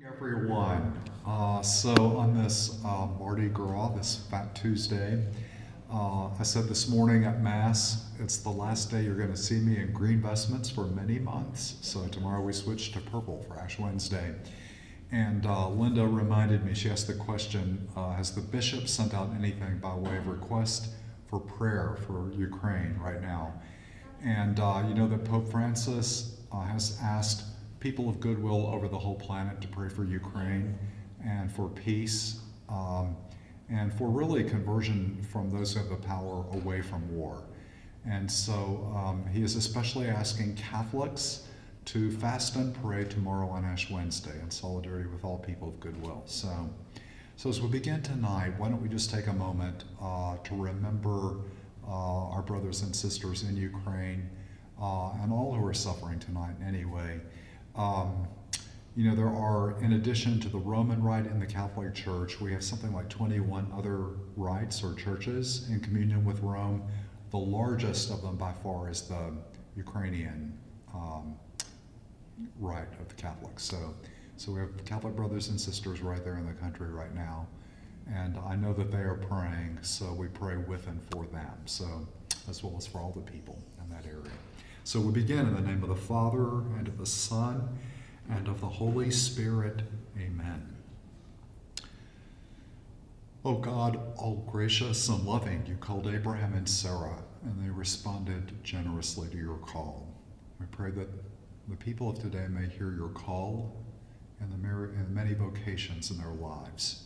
Everyone. So on this Mardi Gras, this Fat Tuesday, I said this morning at Mass, it's the last day you're going to see me in green vestments for many months. So tomorrow we switch to purple for Ash Wednesday. And Linda reminded me, she asked the question, has the bishop sent out anything by way of request for prayer for Ukraine right now? And you know that Pope Francis has asked people of goodwill over the whole planet to pray for Ukraine and for peace and for really conversion from those who have the power away from war. And so he is especially asking Catholics to fast and pray tomorrow on Ash Wednesday in solidarity with all people of goodwill. So as we begin tonight, why don't we just take a moment to remember our brothers and sisters in Ukraine and all who are suffering tonight anyway. You know, there are, in addition to the Roman Rite in the Catholic Church, we have something like 21 other rites or churches in communion with Rome. The largest of them by far is the Ukrainian rite of the Catholics. So we have Catholic brothers and sisters right there in the country right now. And I know that they are praying, so we pray with and for them, so as well as for all the people in that area. So we begin in the name of the Father, and of the Son, and of the Holy Spirit. Amen. O God, all gracious and loving, you called Abraham and Sarah, and they responded generously to your call. We pray that the people of today may hear your call and the many vocations in their lives,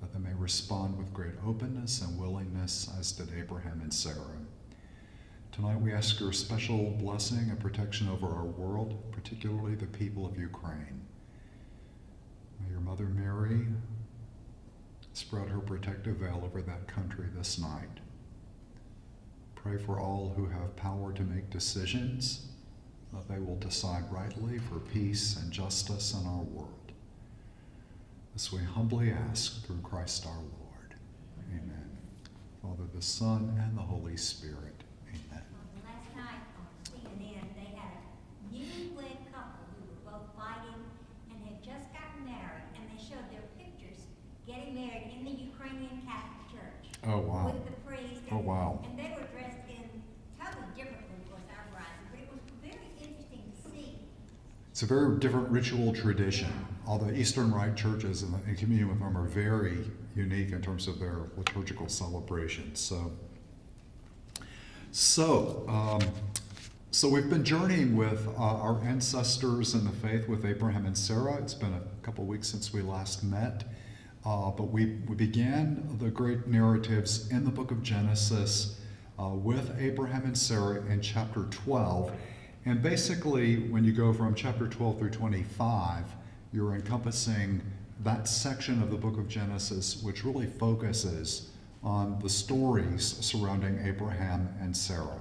that they may respond with great openness and willingness as did Abraham and Sarah. Tonight we ask your special blessing and protection over our world, particularly the people of Ukraine. May your Mother Mary spread her protective veil over that country this night. Pray for all who have power to make decisions, that they will decide rightly for peace and justice in our world. This we humbly ask through Christ our Lord. Amen. Father, the Son, and the Holy Spirit. Amen. Last night on CNN, they had a newlywed couple who were both fighting and had just gotten married, and they showed their pictures getting married in the Ukrainian Catholic Church. Oh, wow. With the priest. Oh, wow. And they were dressed in totally different from, of course, our brides, but it was very interesting to see. It's a very different ritual tradition. All the Eastern Rite churches in communion with them are very unique in terms of their liturgical celebrations. So we've been journeying with our ancestors in the faith with Abraham and Sarah. It's been a couple weeks since we last met, but we began the great narratives in the book of Genesis with Abraham and Sarah in chapter 12. And basically, when you go from chapter 12 through 25, you're encompassing that section of the book of Genesis which really focuses on the stories surrounding Abraham and Sarah.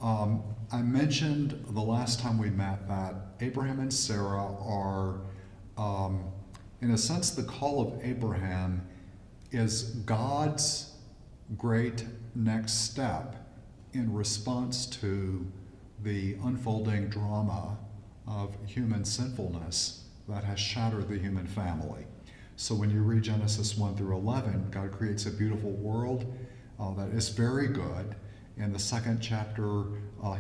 I mentioned the last time we met that Abraham and Sarah are, in a sense, the call of Abraham is God's great next step in response to the unfolding drama of human sinfulness that has shattered the human family. So when you read Genesis 1 through 11, God creates a beautiful world that is very good. In the second chapter,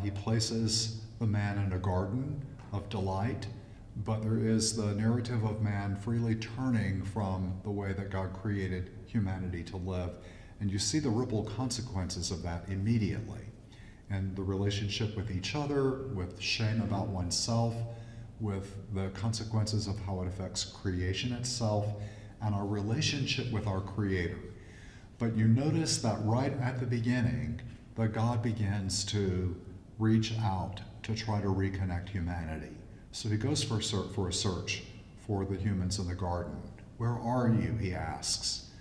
he places the man in a garden of delight, but there is the narrative of man freely turning from the way that God created humanity to live. And you see the ripple consequences of that immediately. And the relationship with each other, with shame about oneself, with the consequences of how it affects creation itself, and our relationship with our Creator. But you notice that right at the beginning, that God begins to reach out to try to reconnect humanity. So he goes for a search for the humans in the garden. Where are you, he asks.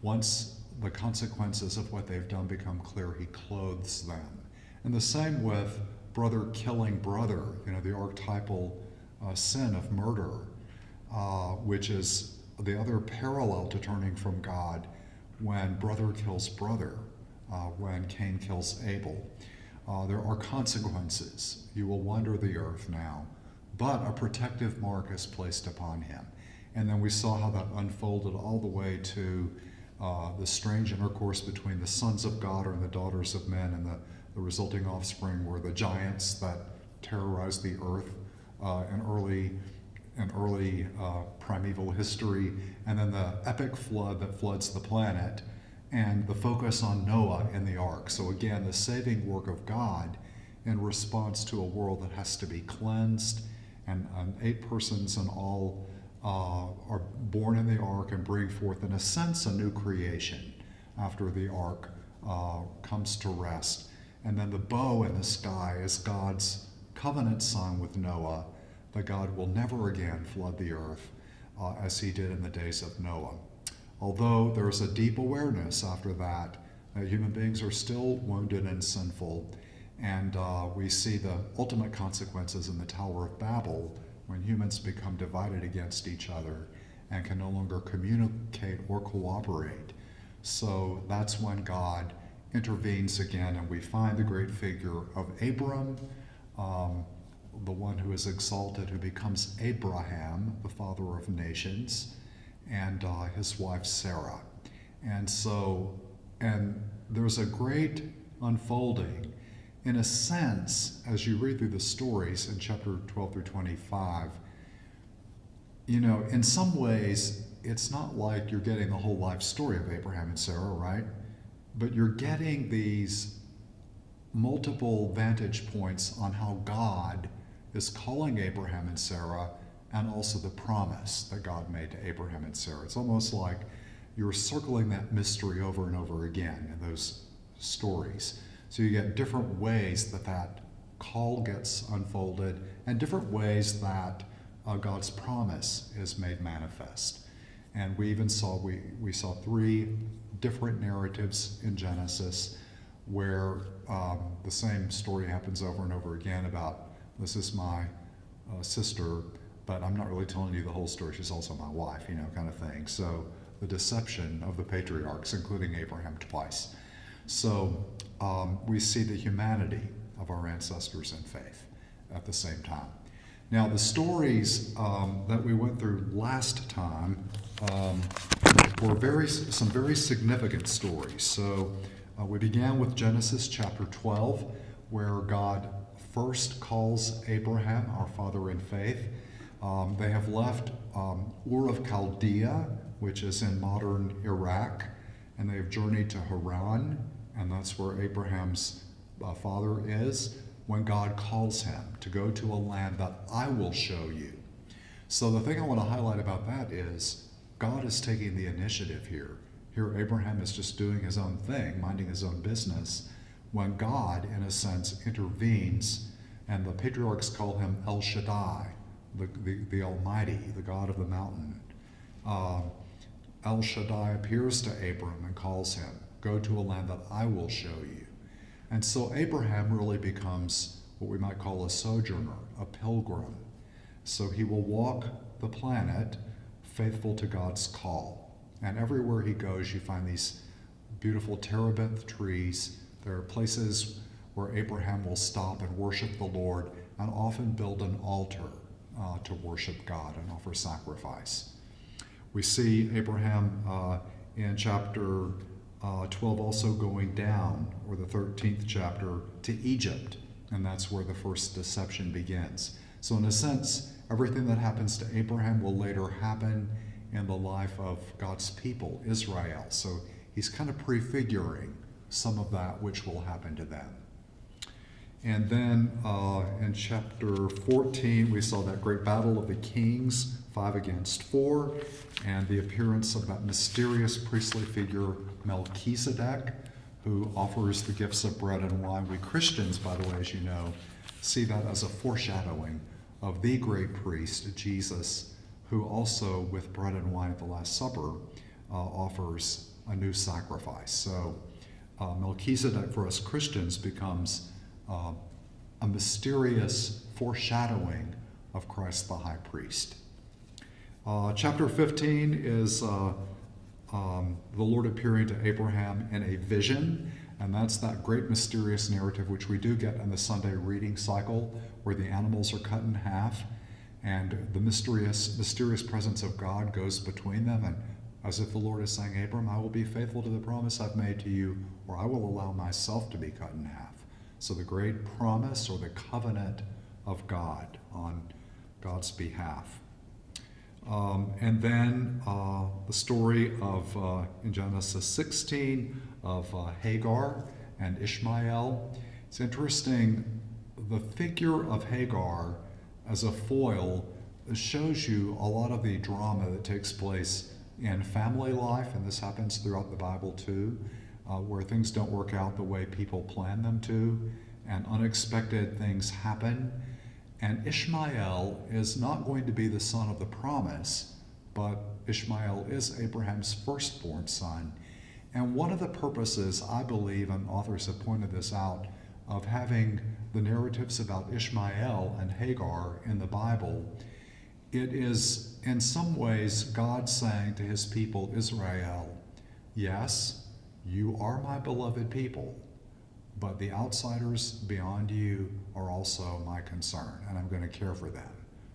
Once the consequences of what they've done become clear, he clothes them. And the same with brother killing brother, you know, the archetypal sin of murder, which is the other parallel to turning from God when brother kills brother, when Cain kills Abel. There are consequences. You will wander the earth now, but a protective mark is placed upon him. And then we saw how that unfolded all the way to the strange intercourse between the sons of God and the daughters of men, and the resulting offspring were the giants that terrorized the earth in early primeval history, and then the epic flood that floods the planet, and the focus on Noah and the ark. So again, the saving work of God in response to a world that has to be cleansed, and 8 persons in all are born in the ark and bring forth, in a sense, a new creation after the ark comes to rest. And then the bow in the sky is God's covenant sign with Noah that God will never again flood the earth as he did in the days of Noah. Although there's a deep awareness after that human beings are still wounded and sinful, and we see the ultimate consequences in the Tower of Babel when humans become divided against each other and can no longer communicate or cooperate. So that's when God intervenes again, and we find the great figure of Abram, the one who is exalted, who becomes Abraham, the father of nations, and his wife Sarah. And there's a great unfolding. In a sense, as you read through the stories in chapter 12 through 25, in some ways, it's not like you're getting the whole life story of Abraham and Sarah, right? But you're getting these multiple vantage points on how God is calling Abraham and Sarah, and also the promise that God made to Abraham and Sarah. It's almost like you're circling that mystery over and over again in those stories. So you get different ways that call gets unfolded, and different ways that God's promise is made manifest. And we even saw, we saw 3 different narratives in Genesis where the same story happens over and over again about, this is my sister, but I'm not really telling you the whole story, she's also my wife, kind of thing. So the deception of the patriarchs, including Abraham twice. So we see the humanity of our ancestors in faith at the same time. Now, the stories that we went through last time were some very significant stories. So we began with Genesis chapter 12, where God first calls Abraham, our father in faith. They have left Ur of Chaldea, which is in modern Iraq, and they have journeyed to Haran, and that's where Abraham's father is, when God calls him to go to a land that I will show you. So the thing I want to highlight about that is God is taking the initiative here. Here Abraham is just doing his own thing, minding his own business, when God, in a sense, intervenes, and the patriarchs call him El Shaddai, the Almighty, the God of the mountain. El Shaddai appears to Abram and calls him, go to a land that I will show you. And so Abraham really becomes what we might call a sojourner, a pilgrim. So he will walk the planet faithful to God's call. And everywhere he goes, you find these beautiful terebinth trees. There are places where Abraham will stop and worship the Lord, and often build an altar to worship God and offer sacrifice. We see Abraham in chapter 12 also going down, or the 13th chapter, to Egypt, and that's where the first deception begins. So in a sense, everything that happens to Abraham will later happen in the life of God's people, Israel. So he's kind of prefiguring some of that which will happen to them. And then in chapter 14, we saw that great battle of the kings, 5 against 4, and the appearance of that mysterious priestly figure, Melchizedek, who offers the gifts of bread and wine. We Christians, by the way, as you know, see that as a foreshadowing of the great priest, Jesus, who also, with bread and wine at the Last Supper, offers a new sacrifice. So Melchizedek for us Christians becomes a mysterious foreshadowing of Christ the high priest. Chapter 15 is the Lord appearing to Abraham in a vision, and that's that great mysterious narrative which we do get in the Sunday reading cycle, where the animals are cut in half, And the mysterious presence of God goes between them, and as if the Lord is saying, Abram, I will be faithful to the promise I've made to you, or I will allow myself to be cut in half. So the great promise or the covenant of God on God's behalf. And then the story of, in Genesis 16, of Hagar and Ishmael. It's interesting, the figure of Hagar as a foil shows you a lot of the drama that takes place in family life, and this happens throughout the Bible too, where things don't work out the way people plan them to, and unexpected things happen. And Ishmael is not going to be the son of the promise, but Ishmael is Abraham's firstborn son. And one of the purposes, I believe, and authors have pointed this out, of having the narratives about Ishmael and Hagar in the Bible, it is in some ways God saying to his people Israel, yes, you are my beloved people, but the outsiders beyond you are also my concern, and I'm going to care for them.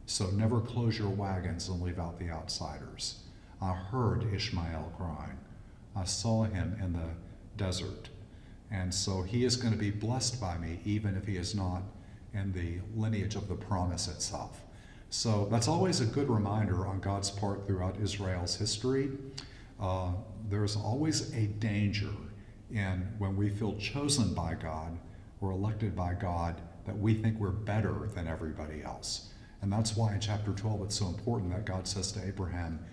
So never close your wagons and leave out the outsiders. I heard Ishmael crying. I saw him in the desert. And so he is going to be blessed by me, even if he is not in the lineage of the promise itself. So that's always a good reminder on God's part throughout Israel's history. There's always a danger in when we feel chosen by God or elected by God that we think we're better than everybody else. And that's why in chapter 12 it's so important that God says to Abraham,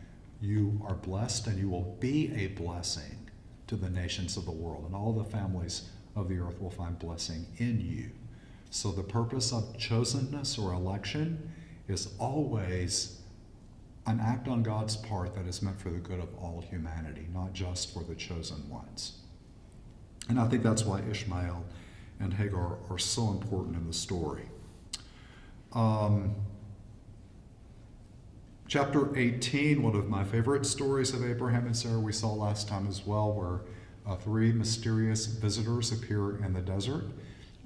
you are blessed and you will be a blessing to the nations of the world, and all the families of the earth will find blessing in you. So the purpose of chosenness or election is always an act on God's part that is meant for the good of all humanity, not just for the chosen ones. And I think that's why Ishmael and Hagar are so important in the story. Chapter 18, one of my favorite stories of Abraham and Sarah, we saw last time as well, where three mysterious visitors appear in the desert.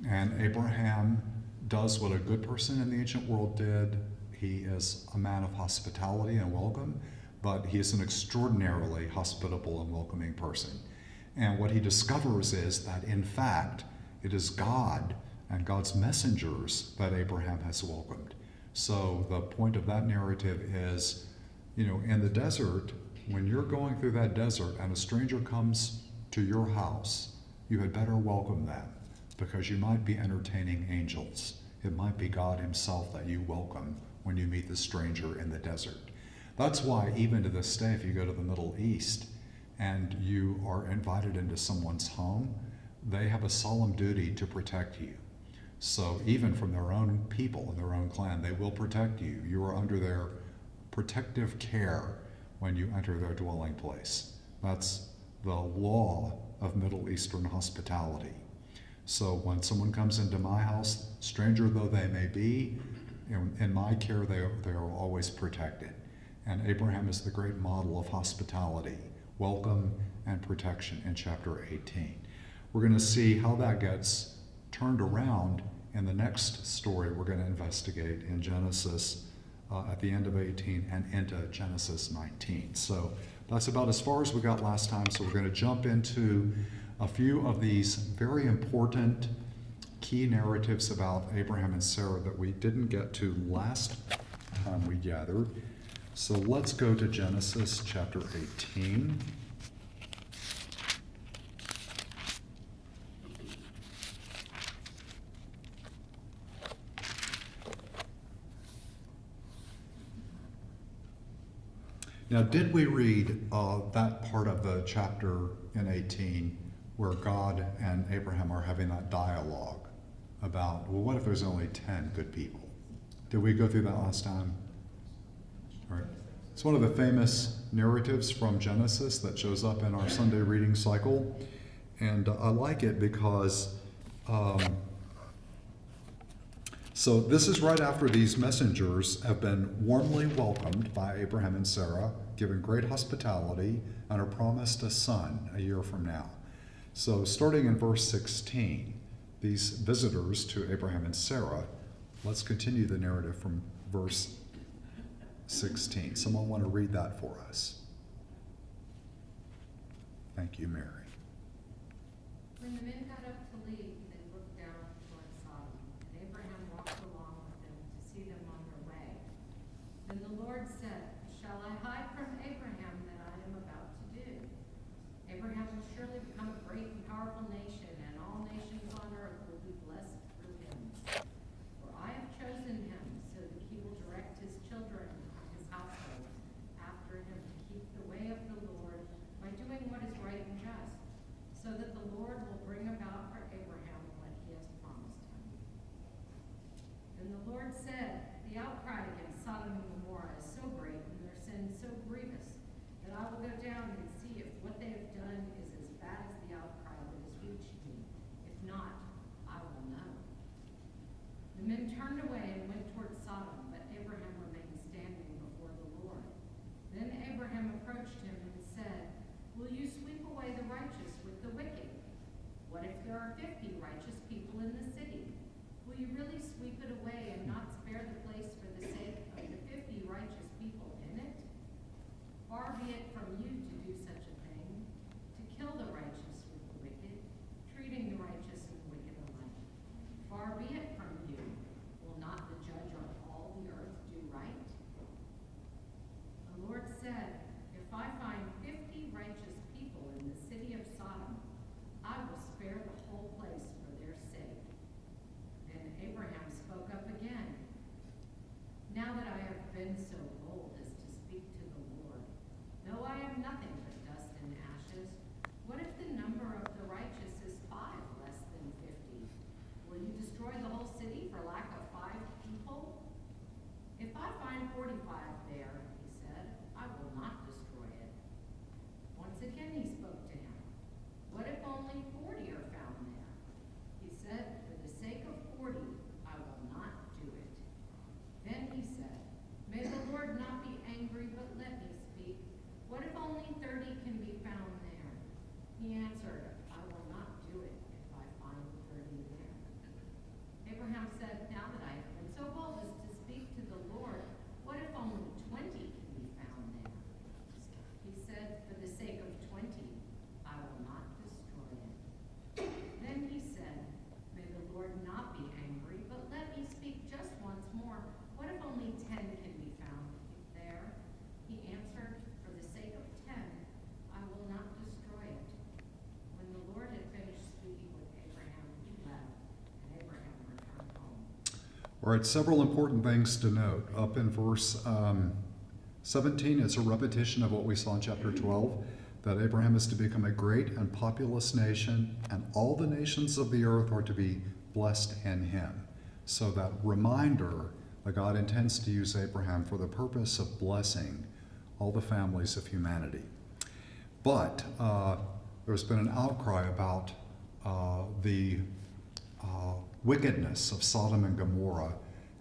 And Abraham does what a good person in the ancient world did. He is a man of hospitality and welcome, but he is an extraordinarily hospitable and welcoming person. And what he discovers is that, in fact, it is God and God's messengers that Abraham has welcomed. So the point of that narrative is, in the desert, when you're going through that desert and a stranger comes to your house, you had better welcome them, because you might be entertaining angels. It might be God himself that you welcome when you meet the stranger in the desert. That's why even to this day, if you go to the Middle East and you are invited into someone's home, they have a solemn duty to protect you. So even from their own people and their own clan, they will protect you. You are under their protective care when you enter their dwelling place. That's the law of Middle Eastern hospitality. So when someone comes into my house, stranger though they may be, in my care they are always protected. And Abraham is the great model of hospitality, welcome and protection in chapter 18. We're going to see how that gets turned around in the next story we're going to investigate in Genesis at the end of 18 and into Genesis 19. So that's about as far as we got last time. So we're going to jump into a few of these very important key narratives about Abraham and Sarah that we didn't get to last time we gathered. So let's go to Genesis chapter 18. Now, did we read that part of the chapter in 18 where God and Abraham are having that dialogue about, well, what if there's only 10 good people? Did we go through that last time? All right. It's one of the famous narratives from Genesis that shows up in our Sunday reading cycle. And I like it because, so this is right after these messengers have been warmly welcomed by Abraham and Sarah, given great hospitality, and are promised a son a year from now. So starting in verse 16, these visitors to Abraham and Sarah, let's continue the narrative from verse 16. Someone want to read that for us? Thank you, Mary. When the men got up to leave, they looked down toward Sodom, and Abraham walked along with them to see them on their way. Then the Lord said, "Shall I hide from Abraham that I am about to do? Abraham will surely become a great and powerful nation, and all nations on earth will be blessed through him. For I have chosen him so that he will direct his children and his household after him to keep the way of the Lord by doing what is right and just, so that the Lord will bring about for Abraham what he has promised him." Then the Lord said, "The outcry against Sodom and Gomorrah is so great and their sin so grievous that I will go down and see if what they have done is as bad as the outcry that has reached me. If not, I will know." The men turned away and went toward Sodom, but Abraham remained standing before the Lord. Then Abraham approached him and said, "Will you sweep away the righteous with the wicked? What if there are 50 righteous people in the city? Will you really sweep it away and not spare the place for the sake of the 50 righteous people in it? Far be it from you to do such a thing, to kill the righteous with the wicked, treating the righteous and wicked alike. Far be it from you. Will not the judge on all the earth do right?" The Lord said, "If I find 50 righteous people in the city of Sodom, I will spare the whole place for their sake." Then Abraham spoke up again. "Now that I have been so bold as to speak to the Lord, though I am nothing but dust and ashes, what if the number of the righteous is 5 less than 50? Will you destroy the whole city for lack of 5 people? If I find 45 there," he said, "I will not destroy it." Once again he spoke to him. "What if only 40 are found there?" He said, "For the sake of 40, I will not do it." Then he said, "May the Lord not be angry, but let me speak. What if only 30 can be found there?" He answered, "I will not do it if I find 30 there." Abraham said, "Now that I have been so bold as to speak to the Lord, what if only 20 can be found there?" He said, "For the sake of 20, I will not destroy it." Then he said, "May the Lord not be angry, but let me speak just once more. What if only 10 can be found there?" He answered, "For the sake of 10, I will not destroy it." When the Lord had finished speaking with Abraham, he left, and Abraham returned home. All right, several important things to note. Up in verse 17, it's a repetition of what we saw in chapter 12, that Abraham is to become a great and populous nation, and all the nations of the earth are to be blessed in him. So that reminder that God intends to use Abraham for the purpose of blessing all the families of humanity. But there's been an outcry about the wickedness of Sodom and Gomorrah,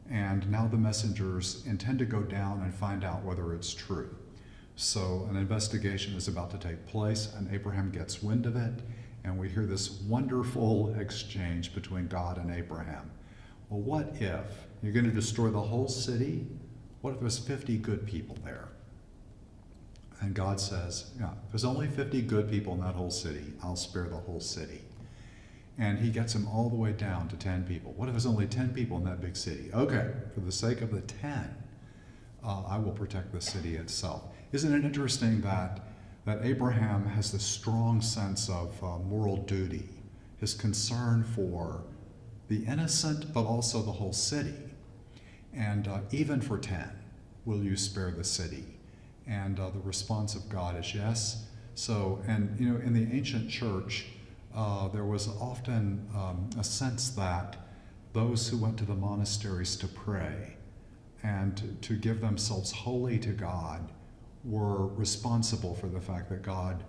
and now the messengers intend to go down and find out whether it's true. So an investigation is about to take place, and Abraham gets wind of it, and we hear this wonderful exchange between God and Abraham. Well, what if you're going to destroy the whole city? What if there's 50 good people there? And God says, yeah, if there's only 50 good people in that whole city, I'll spare the whole city. And he gets him all the way down to 10 people. What if there's only 10 people in that big city? Okay, for the sake of the 10, I will protect the city itself. Isn't it interesting that Abraham has this strong sense of moral duty, his concern for the innocent, but also the whole city. And even for 10, will you spare the city? And the response of God is yes. So, and you know, in the ancient church, there was often a sense that those who went to the monasteries to pray and to give themselves wholly to God were responsible for the fact that God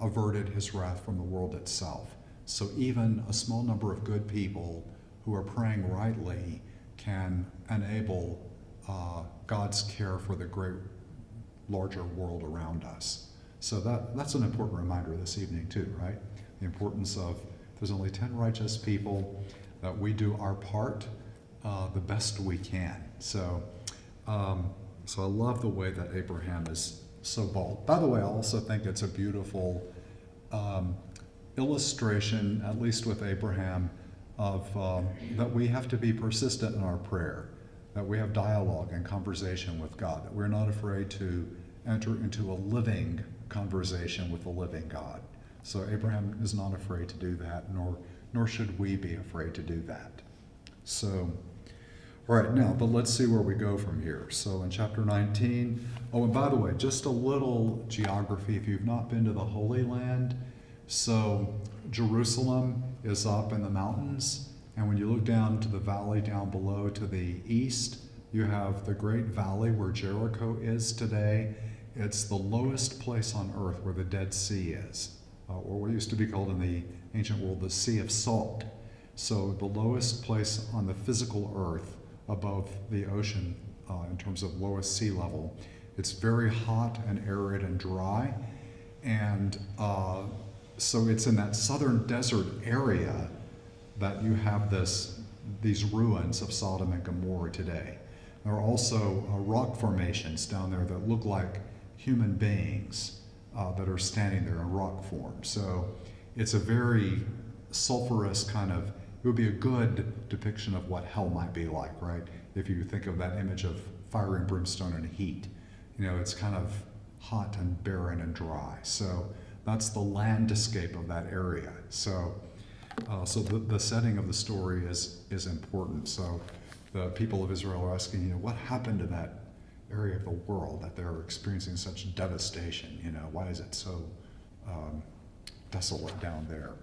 averted his wrath from the world itself. So even a small number of good people who are praying rightly can enable God's care for the great larger world around us. So that's an important reminder this evening too, right? The importance of, there's only 10 righteous people, that we do our part the best we can. So So I love the way that Abraham is so bold. By the way, I also think it's a beautiful illustration, at least with Abraham, of that we have to be persistent in our prayer, that we have dialogue and conversation with God, that we're not afraid to enter into a living conversation with the living God. So Abraham is not afraid to do that, nor should we be afraid to do that. So, all right, now, but let's see where we go from here. So in chapter 19, oh, and by the way, just a little geography, if you've not been to the Holy Land, so Jerusalem is up in the mountains, and when you look down to the valley down below to the east, you have the great valley where Jericho is today. It's the lowest place on earth where the Dead Sea is, or what used to be called in the ancient world the Sea of Salt. So the lowest place on the physical earth above the ocean in terms of lowest sea level. It's very hot and arid and dry, and so it's in that southern desert area that you have these ruins of Sodom and Gomorrah today. There are also rock formations down there that look like human beings that are standing there in rock form. So it's a very sulfurous kind of, it would be a good depiction of what hell might be like, right? If you think of that image of fire and brimstone and heat, it's kind of hot and barren and dry. So that's the landscape of that area. So the setting of the story is important. So the people of Israel are asking, what happened to that area of the world that they're experiencing such devastation? Why is it so desolate down there?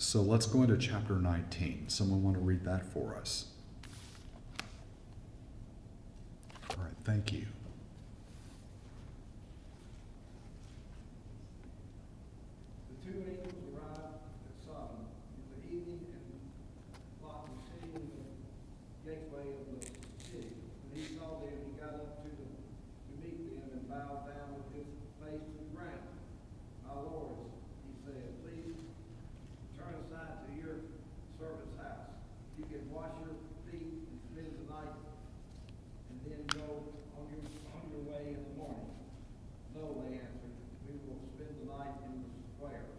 So let's go into chapter 19. Someone want to read that for us? All right, thank you. The two angels arrived at Sodom in the evening, and Lot was sitting in the gateway of the city. When he saw them, he got up to meet them and bowed down with his face to the ground. My lords, he said, please turn aside to your servant's house. You can wash your feet and spend the night, and then go on your way in the morning. No, they answered, we will spend the night in the square.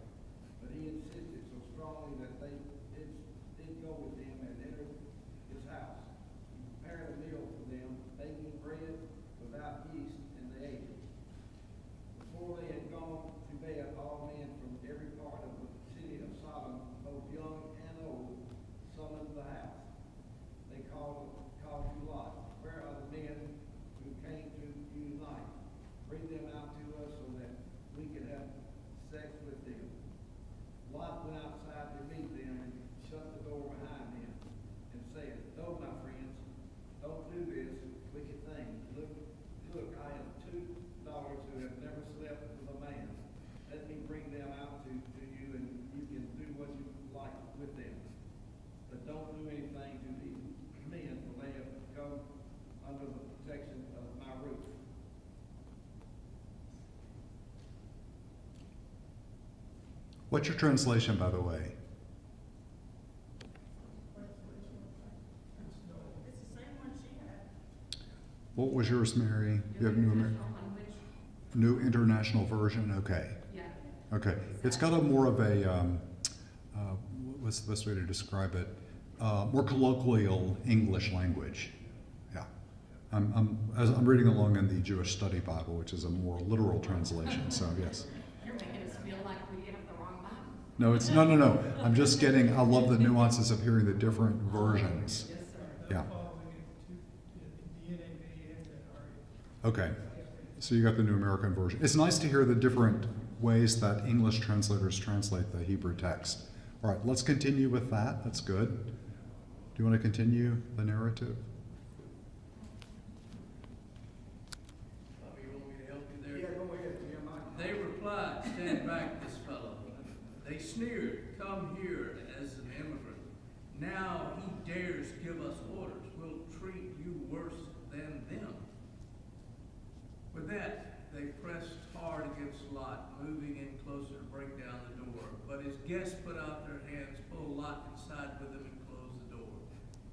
But he insisted so strongly that they did go with him and entered his house. He prepared a meal for them, baking bread without yeast, and they ate it. Before they had gone to bed, all men from every part of the city of Sodom, both young and old, summoned the house. They called you Lot. Where are the men who came to you tonight? Bring them out to us so that we can have sex with them. Lot went outside to meet them and shut the door behind him and said, no, my friends, don't do this wicked thing. Look, I have two daughters who have never slept with a man. Let me bring them out to you, and you can do what you like with them. But don't do anything to these men, for they have come under the protection of my roof. What's your translation, by the way? It's the same one she had. What was yours, Mary? You have New International Version? Okay. Yeah. Okay. It's got a more of a, what's the best way to describe it? More colloquial English language. Yeah. I'm reading along in the Jewish Study Bible, which is a more literal translation, so yes. You're making us feel like we have the wrong Bible. No, it's, no. I'm just getting, I love the nuances of hearing the different versions. Yes, sir. Yeah. Following it to the NAV and the RE. Okay. So you got the New American Version. It's nice to hear the different ways that English translators translate the Hebrew text. All right, let's continue with that. That's good. Do you want to continue the narrative? Bobby, you want me to help you there? Yeah, go ahead, Jim. They replied, stand back, this fellow. They sneered, come here as an immigrant. Now he dares give us orders. We'll treat you worse than them. With that, they pressed hard against Lot, moving in closer to break down the door. But his guests put out their hands, pulled Lot inside with them, and closed the door.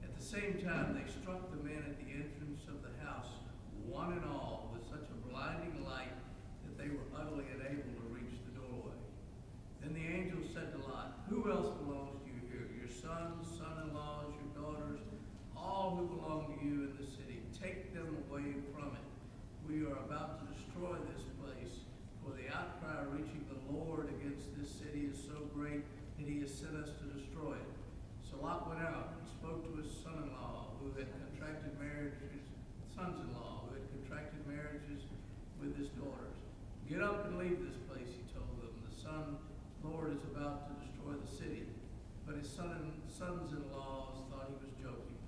At the same time, they struck the men at the entrance of the house, one we are about to destroy this place, for the outcry reaching the Lord against this city is so great that he has sent us to destroy it. So Lot went out and spoke to his son-in-law, who had contracted marriages, sons-in-law, who had contracted marriages with his daughters. Get up and leave this place, he told them. The Lord is about to destroy the city. But his sons-in-law thought he was joking.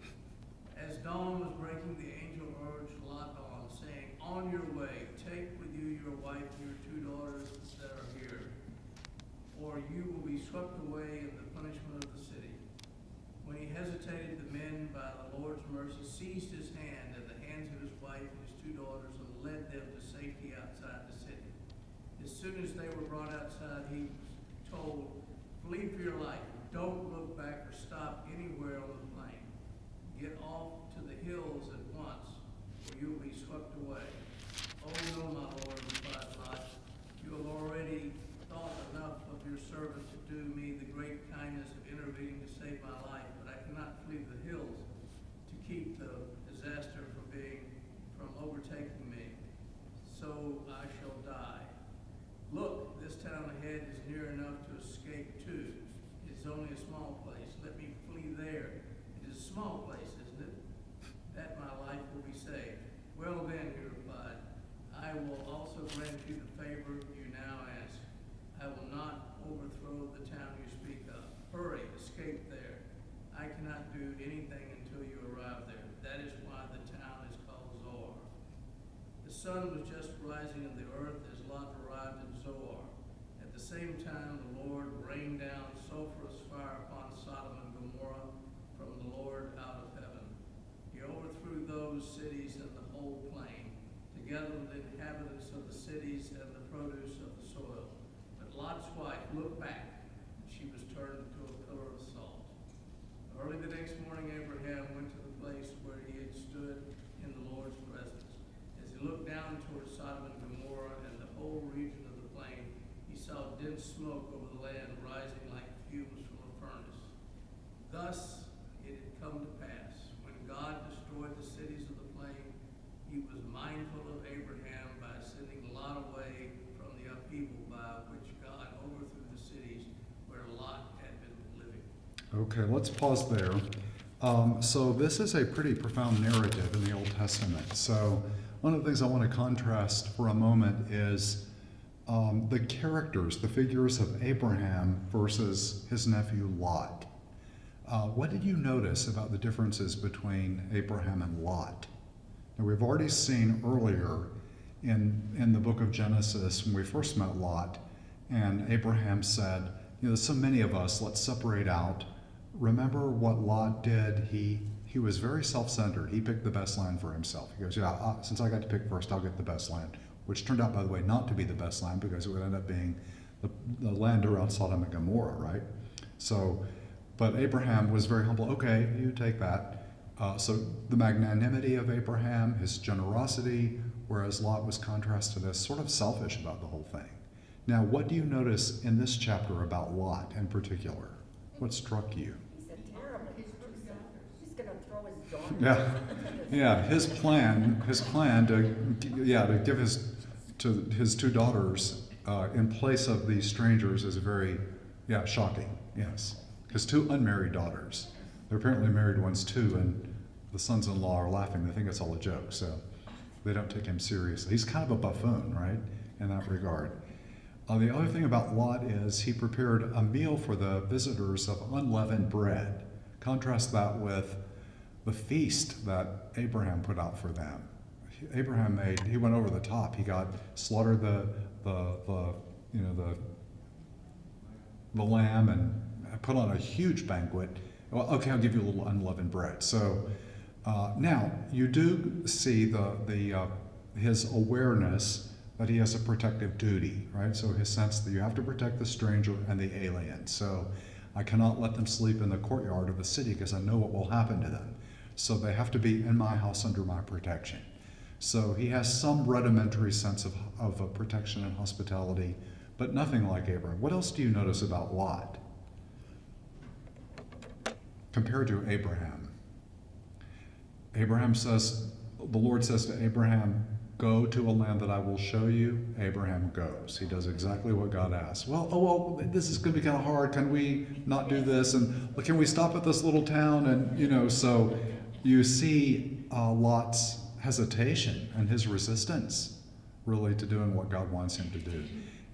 As dawn was breaking, the angel urged Lot on, saying, "On your way, take with you your wife and your 2 daughters that are here, or you will be swept away in the punishment of the city." When he hesitated, the men, by the Lord's mercy, seized his hand and the hands of his wife and his 2 daughters and led them to safety outside the city. As soon as they were brought outside, he was told, "Flee for your life. Don't look back or stop anywhere on the plain. Get off to the hills at once, or you will be swept away." "Oh no, my lord," replied Lot. "You have already thought enough of your servant to do me the great kindness of intervening to save my life, but I cannot flee the hills to keep the disaster from overtaking me. So I shall die. Look, this town ahead is near enough to escape to. It's only a small place. Let me flee there. It is a small place, isn't it? That my life will be saved." "Well then," he replied, "I will also grant you the favor you now ask. I will not overthrow the town you speak of. Hurry, escape there. I cannot do anything until you arrive there. That is why the town is called Zoar." The sun was just rising in the earth as Lot arrived in Zoar. At the same time, the Lord rained down sulfurous fire upon Sodom and Gomorrah from the Lord out of heaven. He overthrew those cities and the whole plain, together with the inhabitants of the cities and the produce of the soil. But Lot's wife looked back, and she was turned into a pillar of salt. Early the next morning, Abraham went to the place where he had stood in the Lord's presence. As he looked down towards Sodom and Gomorrah and the whole region of the plain, he saw dense smoke over the land rising like fumes from a furnace. Thus it had come to pass, when God destroyed the cities of the plain, he was mindful of Abraham by sending Lot away from the upheaval by which God overthrew the cities where Lot had been living. Okay, let's pause there. So this is a pretty profound narrative in the Old Testament. So one of the things I want to contrast for a moment is the characters, the figures of Abraham versus his nephew Lot. What did you notice about the differences between Abraham and Lot? Now, we've already seen earlier in the book of Genesis when we first met Lot, and Abraham said, "There's so many of us, let's separate out." Remember what Lot did? He was very self-centered. He picked the best land for himself. He goes, "Yeah, since I got to pick first, I'll get the best land," which turned out, by the way, not to be the best land because it would end up being the land around Sodom and Gomorrah, right? So, but Abraham was very humble. "Okay, you take that." So the magnanimity of Abraham, his generosity, whereas Lot was contrasted as sort of selfish about the whole thing. Now, what do you notice in this chapter about Lot in particular? What struck you? He's a terrible person. He's gonna throw his daughter. Yeah, his plan to give his 2 daughters in place of these strangers is very, shocking. Yes, his 2 unmarried daughters. They're apparently married ones too, and the sons-in-law are laughing. They think it's all a joke, so they don't take him seriously. He's kind of a buffoon, right, in that regard. The other thing about Lot is he prepared a meal for the visitors of unleavened bread. Contrast that with the feast that Abraham put out for them. He went over the top. He slaughtered the lamb and put on a huge banquet. Well, okay, I'll give you a little unleavened bread. So now you do see his awareness that he has a protective duty, right? So his sense that you have to protect the stranger and the alien. So I cannot let them sleep in the courtyard of the city because I know what will happen to them. So they have to be in my house under my protection. So he has some rudimentary sense of protection and hospitality, but nothing like Abraham. What else do you notice about Lot compared to Abraham? The Lord says to Abraham, go to a land that I will show you, Abraham goes. He does exactly what God asks. Well, this is going to be kind of hard. Can we not do this? And can we stop at this little town? And, so you see Lot's hesitation and his resistance really to doing what God wants him to do.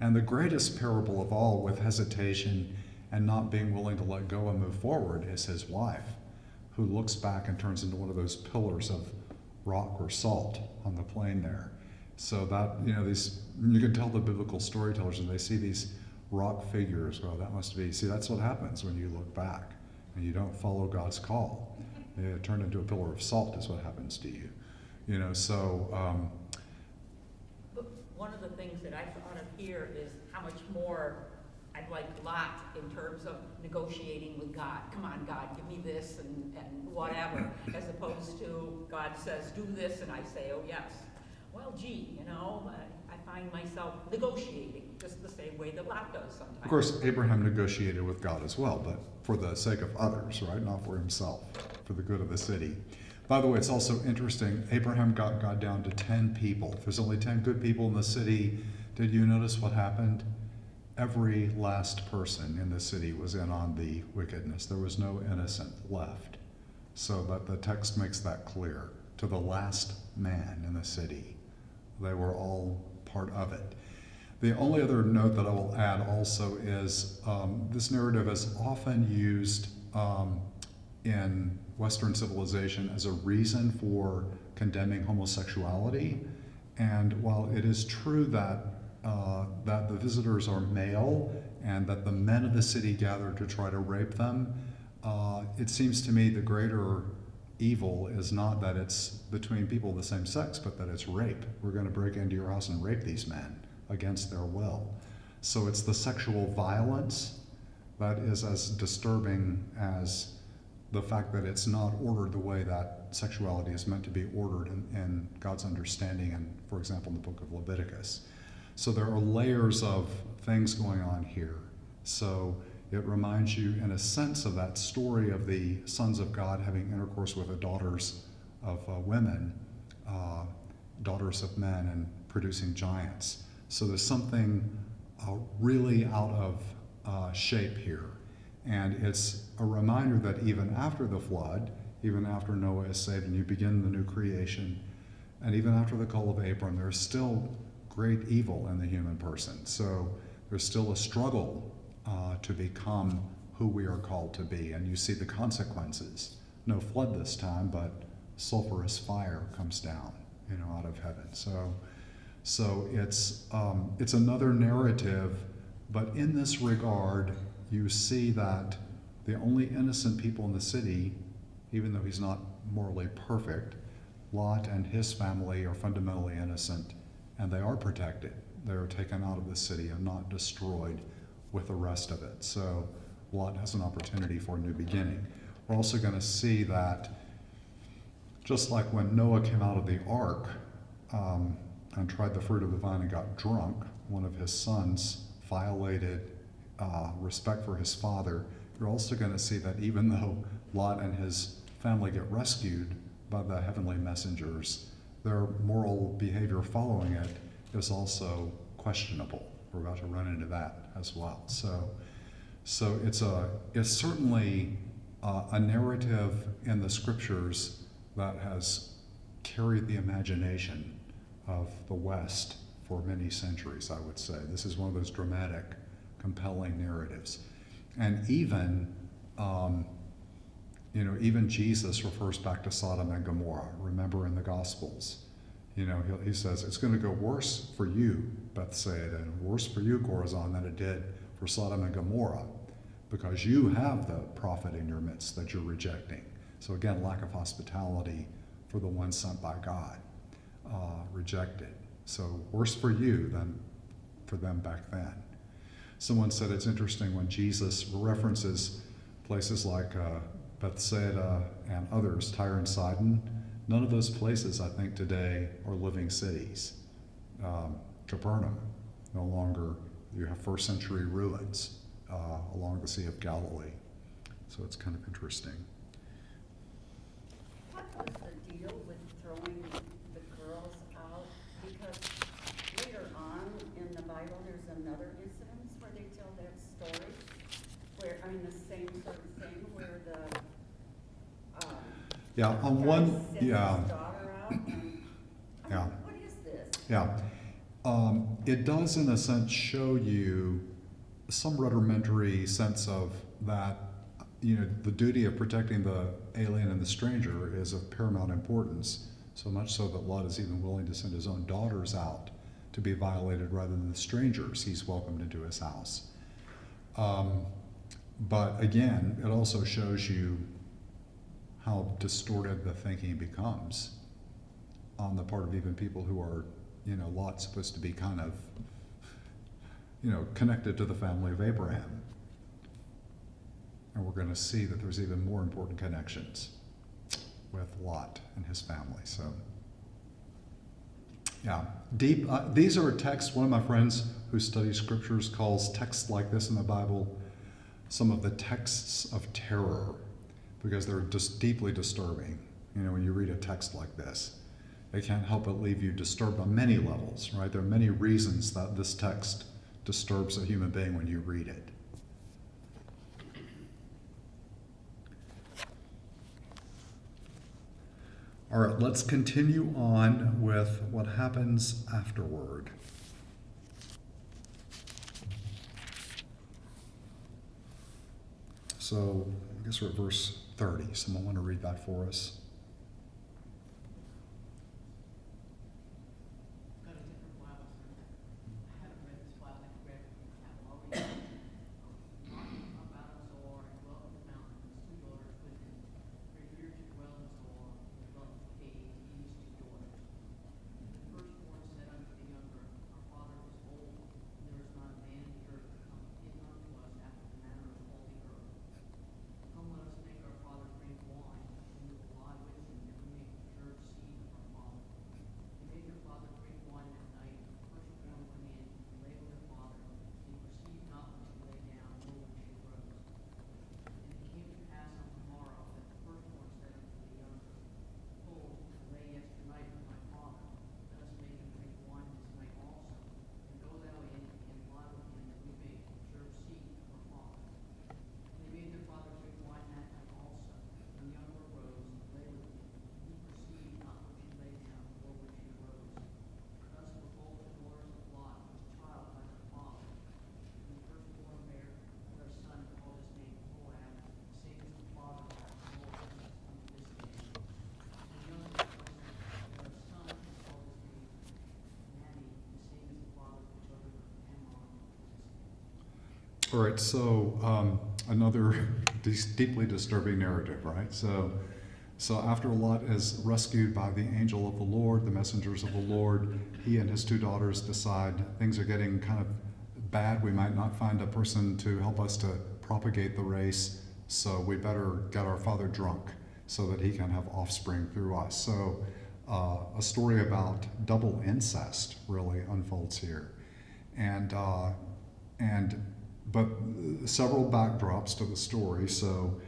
And the greatest parable of all with hesitation and not being willing to let go and move forward is his wife, who looks back and turns into one of those pillars of rock or salt on the plain there. So that, you can tell the biblical storytellers and they see these rock figures. Well, that must be, see, that's what happens when you look back and you don't follow God's call. You turn into a pillar of salt is what happens to you. But one of the things that I thought of here is how much more I'd like Lot in terms of negotiating with God. Come on, God, give me this and whatever, as opposed to God says, do this, and I say, oh, yes. Well, gee, I find myself negotiating just the same way that Lot does sometimes. Of course, Abraham negotiated with God as well, but for the sake of others, right? Not for himself, for the good of the city. By the way, it's also interesting, Abraham got down to 10 people. If there's only 10 good people in the city, did you notice what happened? Every last person in the city was in on the wickedness. There was no innocent left. So that the text makes that clear. To the last man in the city, they were all part of it. The only other note that I will add also is this narrative is often used in Western civilization as a reason for condemning homosexuality. And while it is true that the visitors are male and that the men of the city gather to try to rape them, it seems to me the greater evil is not that it's between people of the same sex, but that it's rape. We're going to break into your house and rape these men against their will. So it's the sexual violence that is as disturbing as the fact that it's not ordered the way that sexuality is meant to be ordered in God's understanding, and for example, in the book of Leviticus. So there are layers of things going on here. So it reminds you, in a sense, of that story of the sons of God having intercourse with the daughters of women, daughters of men, and producing giants. So there's something really out of shape here. And it's a reminder that even after the flood, even after Noah is saved and you begin the new creation, and even after the call of Abram, there's still great evil in the human person. So there's still a struggle to become who we are called to be. And you see the consequences. No flood this time, but sulfurous fire comes down, out of heaven. So it's another narrative, but in this regard, you see that the only innocent people in the city, even though he's not morally perfect, Lot and his family are fundamentally innocent, and they are protected. They are taken out of the city and not destroyed with the rest of it. So Lot has an opportunity for a new beginning. We're also going to see that just like when Noah came out of the ark and tried the fruit of the vine and got drunk, one of his sons violated respect for his father. You're also going to see that even though Lot and his family get rescued by the heavenly messengers, their moral behavior following it is also questionable. We're about to run into that as well. So it's certainly a narrative in the scriptures that has carried the imagination of the West for many centuries, I would say. This is one of those dramatic, compelling narratives. And even Jesus refers back to Sodom and Gomorrah. Remember in the Gospels, he says, it's going to go worse for you, Bethsaida, and worse for you, Chorazin, than it did for Sodom and Gomorrah, because you have the prophet in your midst that you're rejecting. So again, lack of hospitality for the one sent by God, rejected. So worse for you than for them back then. Someone said it's interesting when Jesus references places like Bethsaida and others, Tyre and Sidon. None of those places, I think, today are living cities. Capernaum, no longer, you have first century ruins along the Sea of Galilee. So it's kind of interesting. What was the deal with throwing the girls out? Yeah, on one, Sends his yeah, daughter out and, Yeah. what is this? yeah. It does, in a sense, show you some rudimentary sense of that, the duty of protecting the alien and the stranger is of paramount importance, so much so that Lot is even willing to send his own daughters out to be violated rather than the strangers he's welcomed into his house. But again, it also shows you how distorted the thinking becomes on the part of even people who are, Lot's supposed to be kind of, connected to the family of Abraham. And we're going to see that there's even more important connections with Lot and his family. So, yeah, deep. These are texts. One of my friends who studies scriptures calls texts like this in the Bible some of the texts of terror, because they're just deeply disturbing. When you read a text like this, it can't help but leave you disturbed on many levels, right? There are many reasons that this text disturbs a human being when you read it. All right, let's continue on with what happens afterward. So, I guess we're at verse 30. Someone want to read that for us? Got a different Bible, so I haven't read this Bible. I read it from the catalog. Lot up out of Zoar and dwelt in the mountains, his 2 daughters with him. For he feared to dwell in Zoar, and dwelt in the cave, he and his 2 daughters. And the firstborn said unto the younger, Our father is old, and there is not a man in the earth to come in unto us after the manner of all the earth. Come, let us make our father drink wine, and we will lie with him, that we may preserve seed of our father. They made their father drink wine that night, and the firstborn went in, and lay with their father, and he perceived not when she lay down, nor when she arose. And it came to pass on the morrow, that the firstborn said unto the younger, Behold, I lay yesternight with my father, let us make him drink wine this night also, and go thou in, and lie with him, that we may preserve seed of our father. And they made their father drink wine that night also. And the younger arose and lay with him. And he perceived not when she lay down, nor when she arose. Thus behold, the daughters of Lot was child by her father. And the firstborn bare a son, and called his name Moab, the same as the father of Moab unto this day. And the younger also bare a son, and called his name Nami, the same as the father of the children of Ammon unto this day. All right, so another deeply disturbing narrative, right? So after Lot is rescued by the angel of the Lord, the messengers of the Lord, he and his 2 daughters decide things are getting kind of bad. We might not find a person to help us to propagate the race, so we better get our father drunk so that he can have offspring through us. So a story about double incest really unfolds here. But several backdrops to the story. So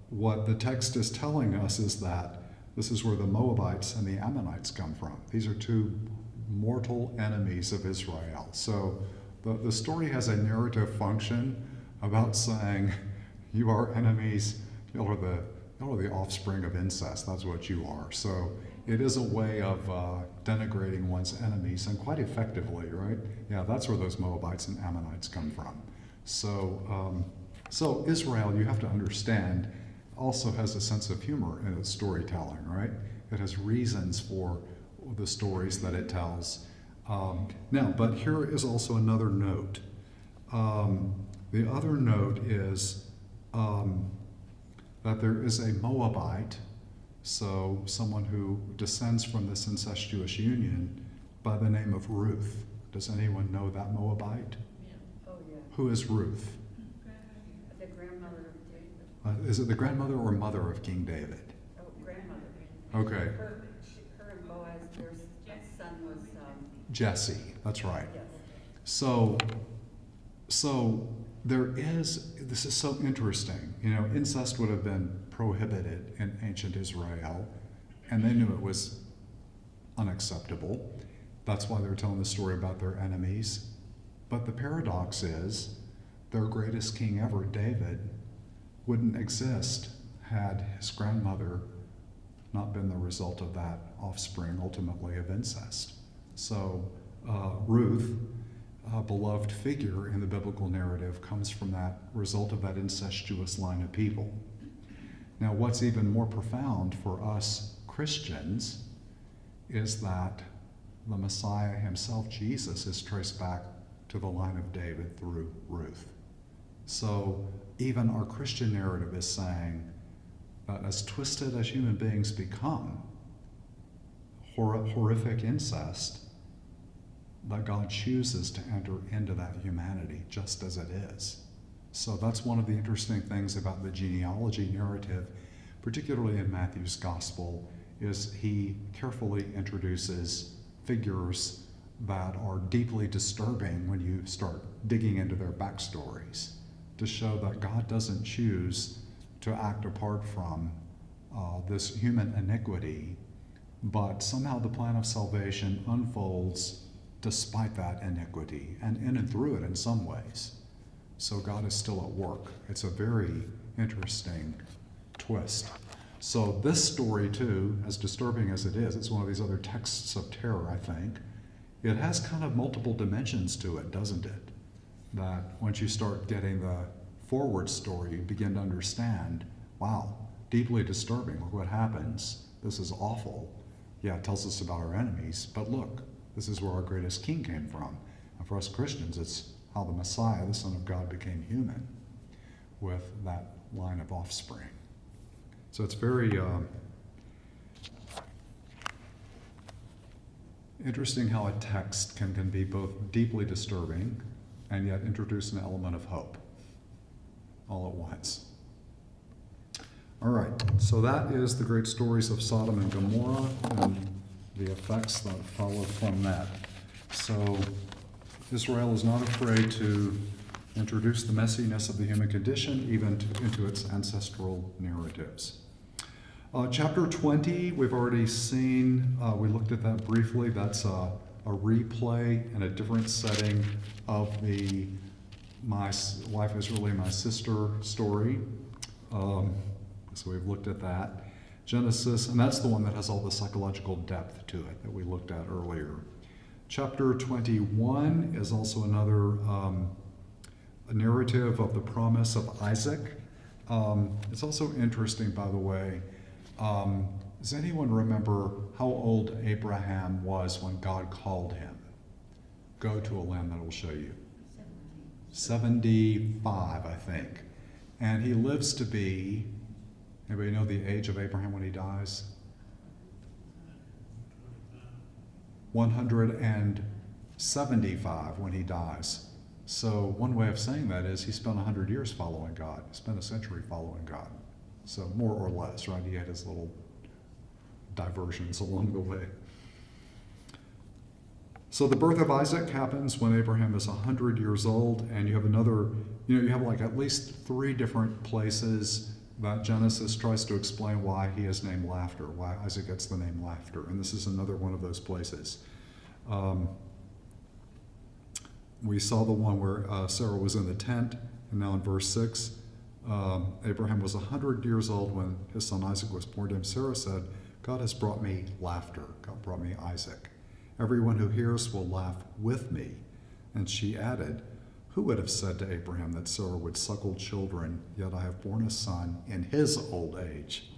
what the text is telling us is that this is where the Moabites and the Ammonites come from. These are 2 mortal enemies of Israel. So the story has a narrative function about saying, you are enemies, y'all are the offspring of incest, that's what you are. So it is a way of denigrating one's enemies, and quite effectively, right? Yeah, that's where those Moabites and Ammonites come from. So Israel, you have to understand, also has a sense of humor in its storytelling, right? It has reasons for the stories that it tells. But here is also another note. The other note is that there is a Moabite, so someone who descends from this incestuous union, by the name of Ruth. Does anyone know that Moabite? Oh, yeah. Who is Ruth? The grandmother of David. Is it the grandmother or mother of King David? Oh, grandmother. Okay, Her and Boaz, their son was, Jesse, that's right. yes. So there is, this is so interesting. Incest would have been prohibited in ancient Israel, and they knew it was unacceptable. That's why they're telling the story about their enemies. But the paradox is, their greatest king ever, David, wouldn't exist had his grandmother not been the result of that offspring, ultimately of incest. So Ruth, a beloved figure in the biblical narrative, comes from that result of that incestuous line of people. Now, what's even more profound for us Christians is that the Messiah himself, Jesus, is traced back to the line of David through Ruth. So even our Christian narrative is saying that as twisted as human beings become, horrific incest, that God chooses to enter into that humanity just as it is. So that's one of the interesting things about the genealogy narrative, particularly in Matthew's gospel, is he carefully introduces figures that are deeply disturbing when you start digging into their backstories, to show that God doesn't choose to act apart from this human iniquity, but somehow the plan of salvation unfolds despite that iniquity, and in and through it in some ways. So God is still at work. It's a very interesting twist. So this story too, as disturbing as it is, it's one of these other texts of terror, I think. It has kind of multiple dimensions to it, doesn't it? That once you start getting the forward story, you begin to understand, wow, deeply disturbing. Look what happens. This is awful. Yeah, it tells us about our enemies, but look, this is where our greatest king came from. And for us Christians, it's how the Messiah, the Son of God, became human with that line of offspring. So it's very interesting how a text can be both deeply disturbing and yet introduce an element of hope all at once. All right, so that is the great stories of Sodom and Gomorrah and the effects that followed from that. So Israel is not afraid to introduce the messiness of the human condition even into its ancestral narratives. Chapter 20, we've already seen, we looked at that briefly. That's a replay in a different setting of the My Wife is Really My Sister story. So we've looked at that. Genesis, and that's the one that has all the psychological depth to it that we looked at earlier. Chapter 21 is also another a narrative of the promise of Isaac. It's also interesting, by the way. Does anyone remember how old Abraham was when God called him? Go to a land that will show you. 75, I think. And he lives to be, anybody know the age of Abraham when he dies? 175 when he dies. So one way of saying that is he spent 100 years following God. He spent a century following God. So more or less, right? He had his little diversions along the way. So the birth of Isaac happens when Abraham is 100 years old, and you have another, you have like at least 3 different places that Genesis tries to explain why he is named Laughter, why Isaac gets the name Laughter, and this is another one of those places. We saw the one where Sarah was in the tent, and now in verse 6, Abraham was 100 years old when his son Isaac was born to him. Sarah said, God has brought me laughter. God brought me Isaac. Everyone who hears will laugh with me. And she added, who would have said to Abraham that Sarah would suckle children, yet I have borne a son in his old age?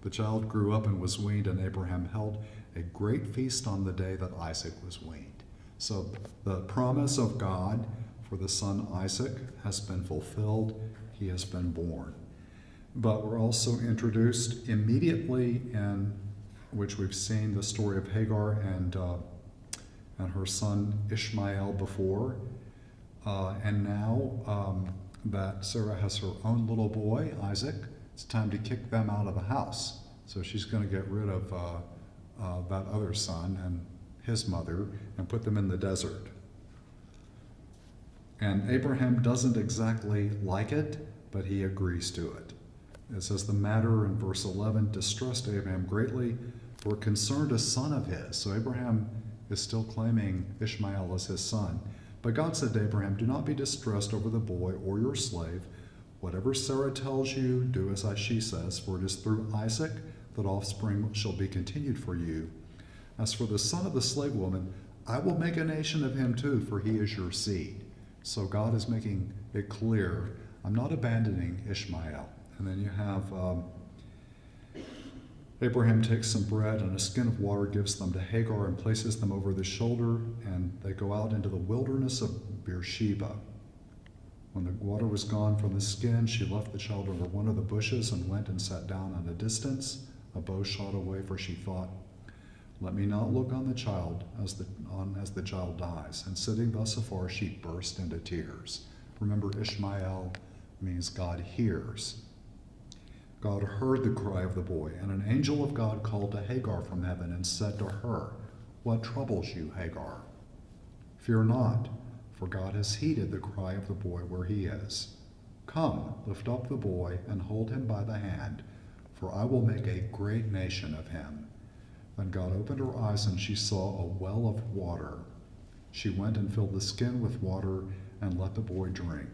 The child grew up and was weaned, and Abraham held a great feast on the day that Isaac was weaned. So the promise of God for the son Isaac has been fulfilled. He has been born. But we're also introduced immediately in which we've seen the story of Hagar and her son Ishmael before. And now that Sarah has her own little boy, Isaac, it's time to kick them out of the house. So she's going to get rid of that other son and his mother and put them in the desert. And Abraham doesn't exactly like it, but he agrees to it. It says the matter in verse 11 distressed Abraham greatly, for it concerned a son of his. So Abraham is still claiming Ishmael as his son. But God said to Abraham, do not be distressed over the boy or your slave, Whatever Sarah tells you, do as she says, for it is through Isaac that offspring shall be continued for you. As for the son of the slave woman, I will make a nation of him too, for he is your seed. So God is making it clear, I'm not abandoning Ishmael. And then you have Abraham takes some bread and a skin of water, gives them to Hagar and places them over the shoulder, and they go out into the wilderness of Beersheba. When the water was gone from the skin, she left the child under one of the bushes and went and sat down at a distance, a bow shot away, for she thought, let me not look on the child as the child dies. And sitting thus afar, she burst into tears. Remember, Ishmael means God hears. God heard the cry of the boy, and an angel of God called to Hagar from heaven and said to her, what troubles you, Hagar? Fear not, for God has heeded the cry of the boy where he is. Come, lift up the boy and hold him by the hand, for I will make a great nation of him. Then God opened her eyes, and she saw a well of water. She went and filled the skin with water and let the boy drink.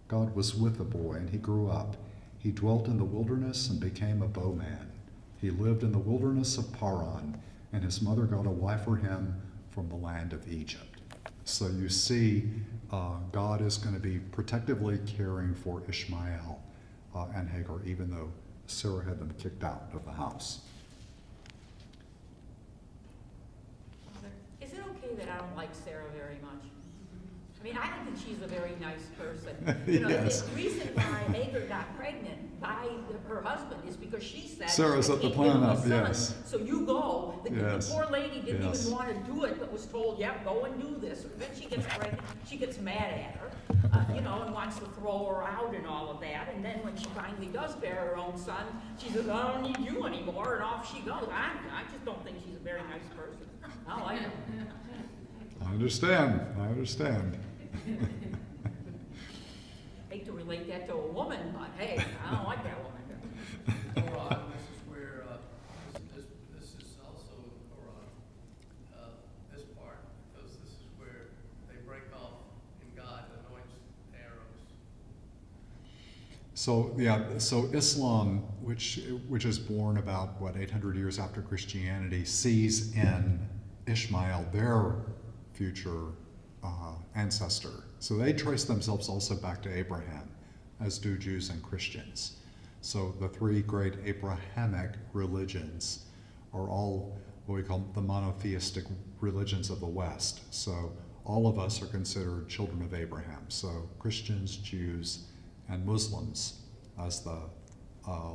God was with the boy, and he grew up. He dwelt in the wilderness and became a bowman. He lived in the wilderness of Paran, and his mother got a wife for him from the land of Egypt. So you see, God is going to be protectively caring for Ishmael and Hagar, even though Sarah had them kicked out of the house. Is it okay that I don't like Sarah very much? I mean, I don't think she's a very nice person. Yes. The reason why Hagar got pregnant by her husband is because she said, Sarah set the plan up, yes. So you go. The Yes. poor lady didn't Yes. even want to do it, but was told, yep, go and do this. Then she gets pregnant, she gets mad at her, and wants to throw her out and all of that. And then when she finally does bear her own son, she says, I don't need you anymore, and off she goes. I just don't think she's a very nice person. I like her. I understand. Hate to relate that to a woman, but hey, I don't like that woman. Quran, this is where, this is also in the Quran, this part, because this is where they break off and God anoints arrows. So Islam, which is born about 800 years after Christianity, sees in Ishmael their future ancestor. So they trace themselves also back to Abraham, as do Jews and Christians. So the three great Abrahamic religions are all what we call the monotheistic religions of the West. So all of us are considered children of Abraham. So Christians, Jews, and Muslims as the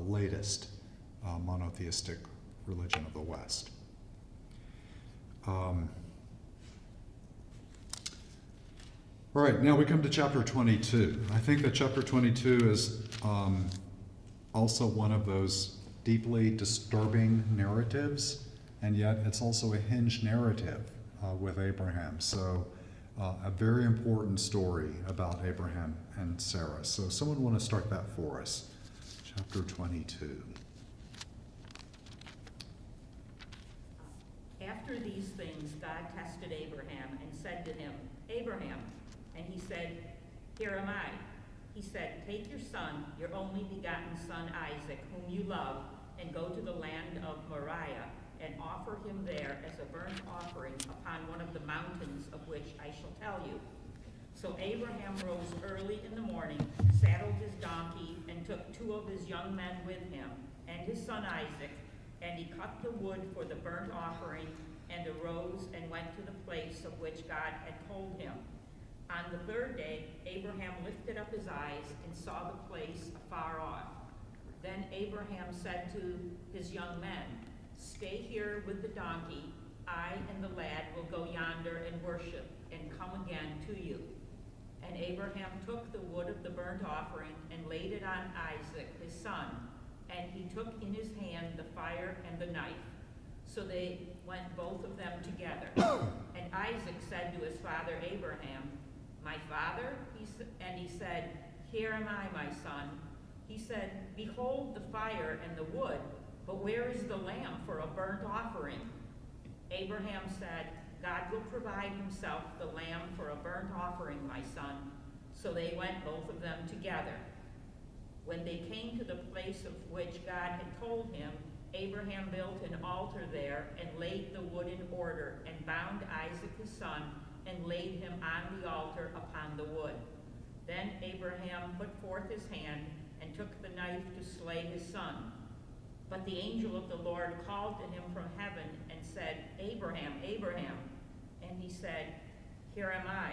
latest monotheistic religion of the West. All right, now we come to chapter 22. I think that chapter 22 is also one of those deeply disturbing narratives, and yet it's also a hinged narrative with Abraham. So a very important story about Abraham and Sarah. So someone want to start that for us? Chapter 22. After these things, God tested Abraham and said to him, Abraham. And he said, here am I. He said, take your son, your only begotten son Isaac, whom you love, and go to the land of Moriah, and offer him there as a burnt offering upon one of the mountains of which I shall tell you. So Abraham rose early in the morning, saddled his donkey, and took 2 of his young men with him, and his son Isaac, and he cut the wood for the burnt offering, and arose and went to the place of which God had told him. On the 3rd day, Abraham lifted up his eyes and saw the place afar off. Then Abraham said to his young men, stay here with the donkey. I and the lad will go yonder and worship, and come again to you. And Abraham took the wood of the burnt offering and laid it on Isaac, his son. And he took in his hand the fire and the knife. So they went both of them together. And Isaac said to his father Abraham, my father? And he said, here am I, my son. He said, behold the fire and the wood, but where is the lamb for a burnt offering? Abraham said, God will provide himself the lamb for a burnt offering, my son. So they went both of them together. When they came to the place of which God had told him, Abraham built an altar there and laid the wood in order and bound Isaac his son and laid him on the altar upon the wood. Then Abraham put forth his hand and took the knife to slay his son. But the angel of the Lord called to him from heaven and said, Abraham, Abraham. And he said, Here am I.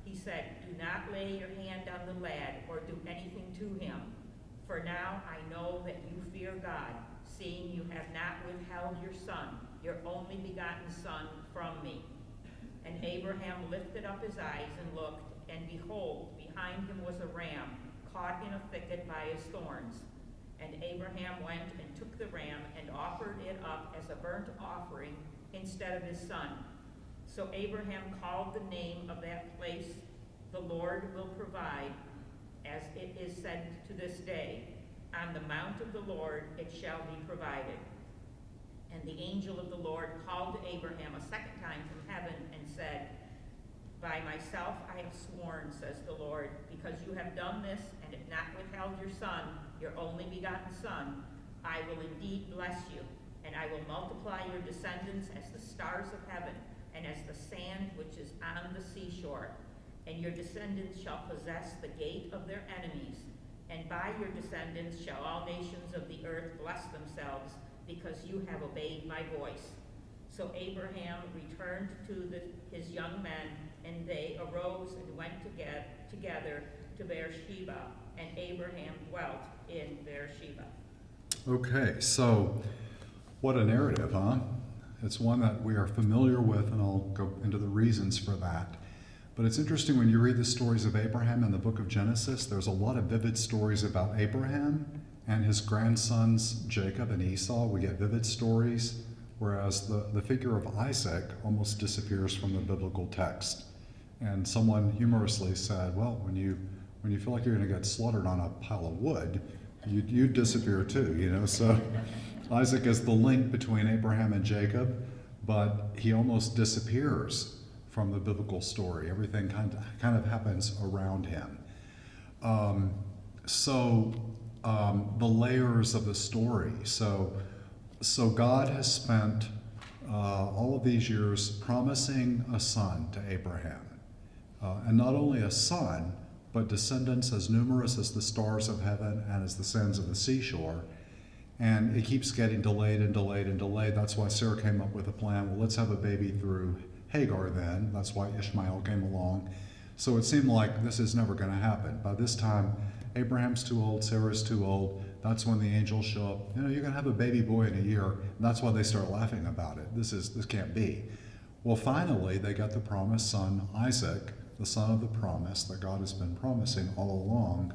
He said, Do not lay your hand on the lad or do anything to him. For now I know that you fear God, seeing you have not withheld your son, your only begotten son, from me. And Abraham lifted up his eyes and looked, and behold, behind him was a ram, caught in a thicket by his thorns. And Abraham went and took the ram and offered it up as a burnt offering instead of his son. So Abraham called the name of that place, The Lord will provide, as it is said to this day, On the mount of the Lord it shall be provided. And the angel of the Lord called to Abraham a second time from heaven and said, By myself I have sworn, says the Lord, because you have done this and have not withheld your son, your only begotten son, I will indeed bless you, and I will multiply your descendants as the stars of heaven and as the sand which is on the seashore. And your descendants shall possess the gate of their enemies, and by your descendants shall all nations of the earth bless themselves, because you have obeyed my voice. So Abraham returned to his young men, and they arose and went together to Beersheba, and Abraham dwelt in Beersheba. Okay, so what a narrative, huh? It's one that we are familiar with, and I'll go into the reasons for that. But it's interesting when you read the stories of Abraham in the book of Genesis, there's a lot of vivid stories about Abraham and his grandsons Jacob and Esau. We get vivid stories, whereas the figure of Isaac almost disappears from the biblical text. And someone humorously said, well, when you feel like you're going to get slaughtered on a pile of wood, you disappear too, you know. So Isaac is the link between Abraham and Jacob, but he almost disappears from the biblical story. Everything kind of happens around him. The layers of the story. So God has spent all of these years promising a son to Abraham. And not only a son, but descendants as numerous as the stars of heaven and as the sands of the seashore. And it keeps getting delayed and delayed and delayed. That's why Sarah came up with a plan. Well, let's have a baby through Hagar then. That's why Ishmael came along. So it seemed like this is never going to happen. By this time, Abraham's too old, Sarah's too old. That's when the angels show up. You know, you're going to have a baby boy in a year. And that's why they start laughing about it. This can't be. Well, finally, they got the promised son, Isaac, the son of the promise that God has been promising all along.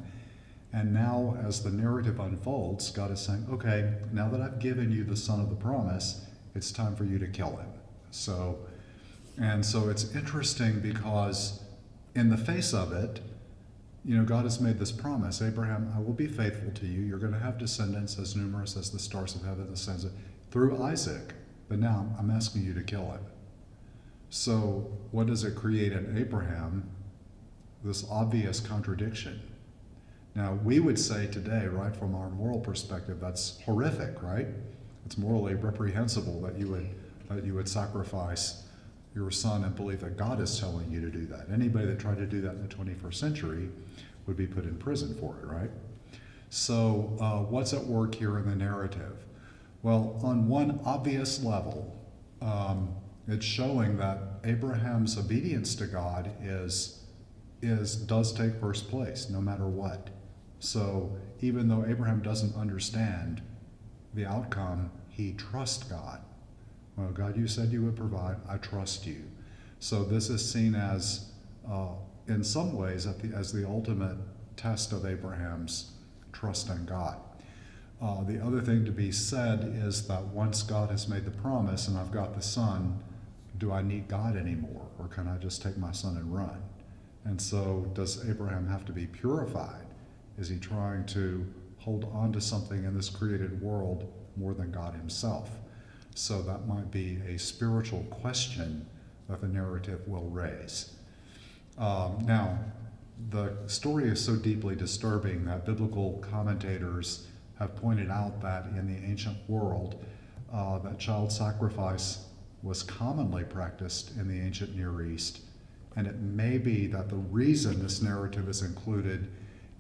And now, as the narrative unfolds, God is saying, okay, now that I've given you the son of the promise, it's time for you to kill him. So it's interesting because in the face of it, you know, God has made this promise, Abraham, I will be faithful to you. You're going to have descendants as numerous as the stars of heaven, the sons of, through Isaac. But now I'm asking you to kill him. So what does it create in Abraham? This obvious contradiction. Now, we would say today, right, from our moral perspective, that's horrific, right? It's morally reprehensible that you would sacrifice your son and believe that God is telling you to do that. Anybody that tried to do that in the 21st century would be put in prison for it, right? So what's at work here in the narrative? Well, on one obvious level, it's showing that Abraham's obedience to God does take first place, no matter what. So even though Abraham doesn't understand the outcome, he trusts God. Well, God, you said you would provide. I trust you. So this is seen as, in some ways, as the ultimate test of Abraham's trust in God. The other thing to be said is that once God has made the promise and I've got the son, do I need God anymore? Or can I just take my son and run? And so does Abraham have to be purified? Is he trying to hold on to something in this created world more than God himself? So that might be a spiritual question that the narrative will raise. Now, the story is so deeply disturbing that biblical commentators have pointed out that in the ancient world, that child sacrifice was commonly practiced in the ancient Near East. And it may be that the reason this narrative is included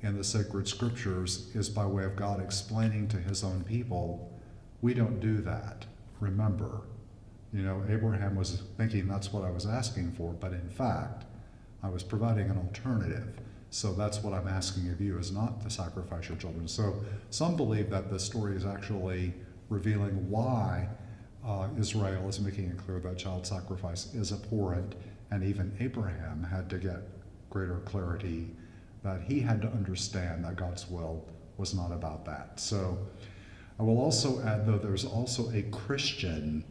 in the sacred scriptures is by way of God explaining to his own people, we don't do that. Remember, Abraham was thinking that's what I was asking for, but in fact, I was providing an alternative. So that's what I'm asking of you, is not to sacrifice your children. So some believe that the story is actually revealing why Israel is making it clear that child sacrifice is abhorrent, and even Abraham had to get greater clarity that he had to understand that God's will was not about that. So I will also add, though, there's also a Christian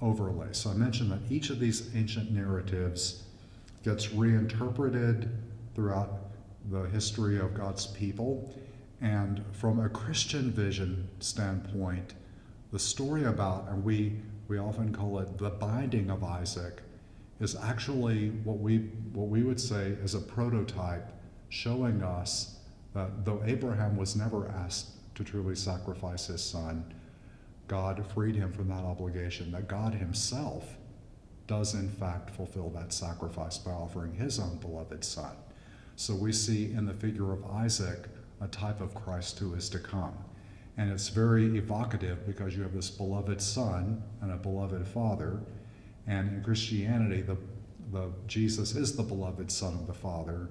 overlay. So I mentioned that each of these ancient narratives gets reinterpreted throughout the history of God's people. And from a Christian vision standpoint, the story about, and we often call it the binding of Isaac, is actually what we would say is a prototype showing us that though Abraham was never asked to truly sacrifice his son, God freed him from that obligation, that God himself does in fact fulfill that sacrifice by offering his own beloved son. So we see in the figure of Isaac a type of Christ who is to come. And it's very evocative because you have this beloved son and a beloved father. And in Christianity, the Jesus is the beloved Son of the Father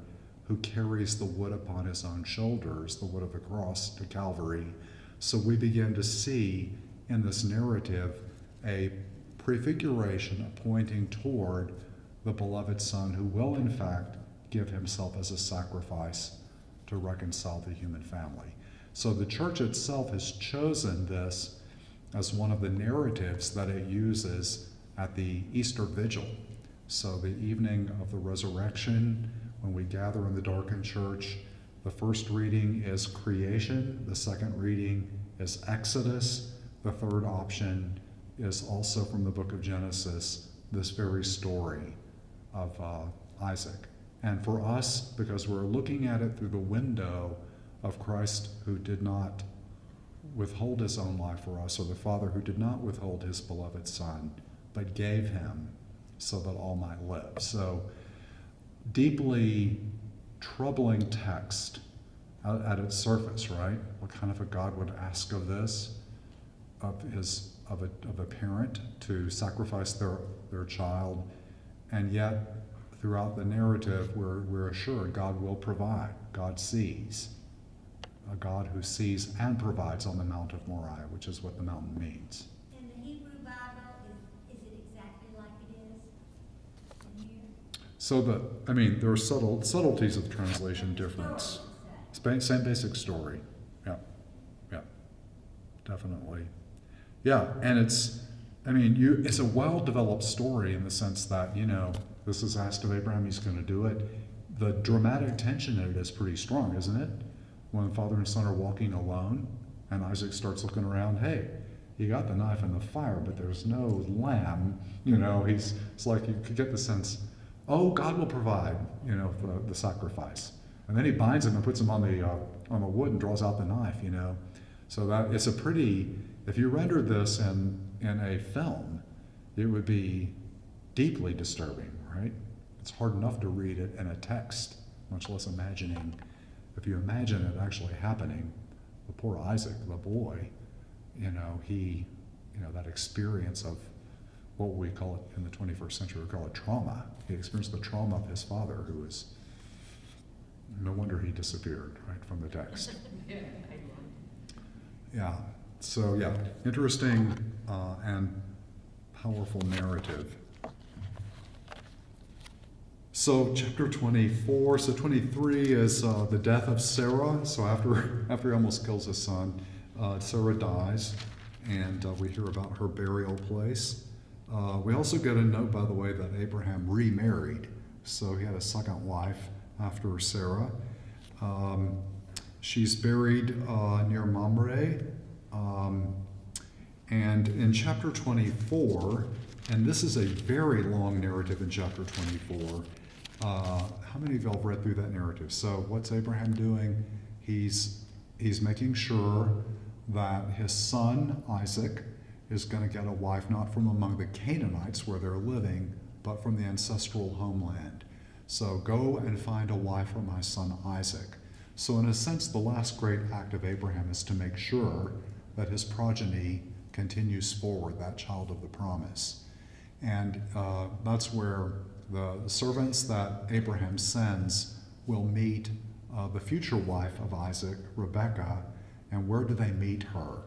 who carries the wood upon his own shoulders, the wood of the cross to Calvary. So we begin to see in this narrative a prefiguration pointing toward the beloved Son who will in fact give himself as a sacrifice to reconcile the human family. So the church itself has chosen this as one of the narratives that it uses at the Easter Vigil. So the evening of the resurrection, when we gather in the darkened church, the first reading is creation, the second reading is Exodus, the third option is also from the book of Genesis, this very story of Isaac. And for us, because we're looking at it through the window of Christ who did not withhold his own life for us, or the Father who did not withhold his beloved Son, but gave him so that all might live. So deeply troubling text at its surface, right? What kind of a God would ask of this, of a parent to sacrifice their child, and yet throughout the narrative we're assured God will provide. God sees. A God who sees and provides on the Mount of Moriah, which is what the mountain means. In the Hebrew Bible, is it exactly like it is in here? So there are subtleties of translation difference. Same basic story. Yeah, definitely. Yeah, and it's a well-developed story in the sense that, this is asked of Abraham, he's going to do it. The dramatic tension in it is pretty strong, isn't it? When the father and son are walking alone, and Isaac starts looking around, hey, you got the knife in the fire, but there's no lamb. It's like you could get the sense, oh, God will provide, the sacrifice. And then he binds him and puts him on the wood and draws out the knife, So that it's a pretty, if you rendered this in a film, it would be deeply disturbing, right? It's hard enough to read it in a text, much less imagining. If you imagine it actually happening, the poor Isaac, the boy, that experience of what we call it in the 21st century, we call it trauma. He experienced the trauma of his father, who was, no wonder he disappeared, right, from the text. Yeah, so yeah, interesting and powerful narrative. So chapter 24, so 23 is the death of Sarah. So after he almost kills his son, Sarah dies, and we hear about her burial place. We also get a note, by the way, that Abraham remarried. So he had a second wife after Sarah. She's buried near Mamre. And in chapter 24, and this is a very long narrative in chapter 24, how many of y'all have read through that narrative? So what's Abraham doing? He's making sure that his son Isaac is going to get a wife not from among the Canaanites where they're living, but from the ancestral homeland. So go and find a wife for my son Isaac. So in a sense, the last great act of Abraham is to make sure that his progeny continues forward, that child of the promise. And that's where the servants that Abraham sends will meet the future wife of Isaac, Rebekah. And where do they meet her?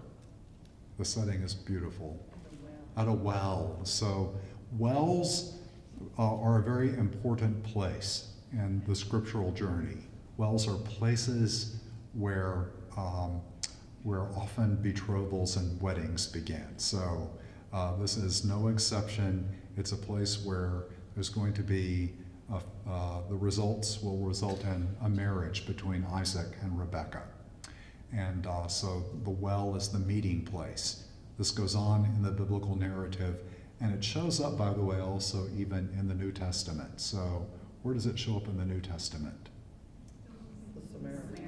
The setting is beautiful. At a well. So wells are a very important place in the scriptural journey. Wells are places where often betrothals and weddings begin. So this is no exception. It's a place where there's going to be, the results will result in a marriage between Isaac and Rebekah. And so the well is the meeting place. This goes on in the biblical narrative, and it shows up, by the way, also even in the New Testament. So where does it show up in the New Testament?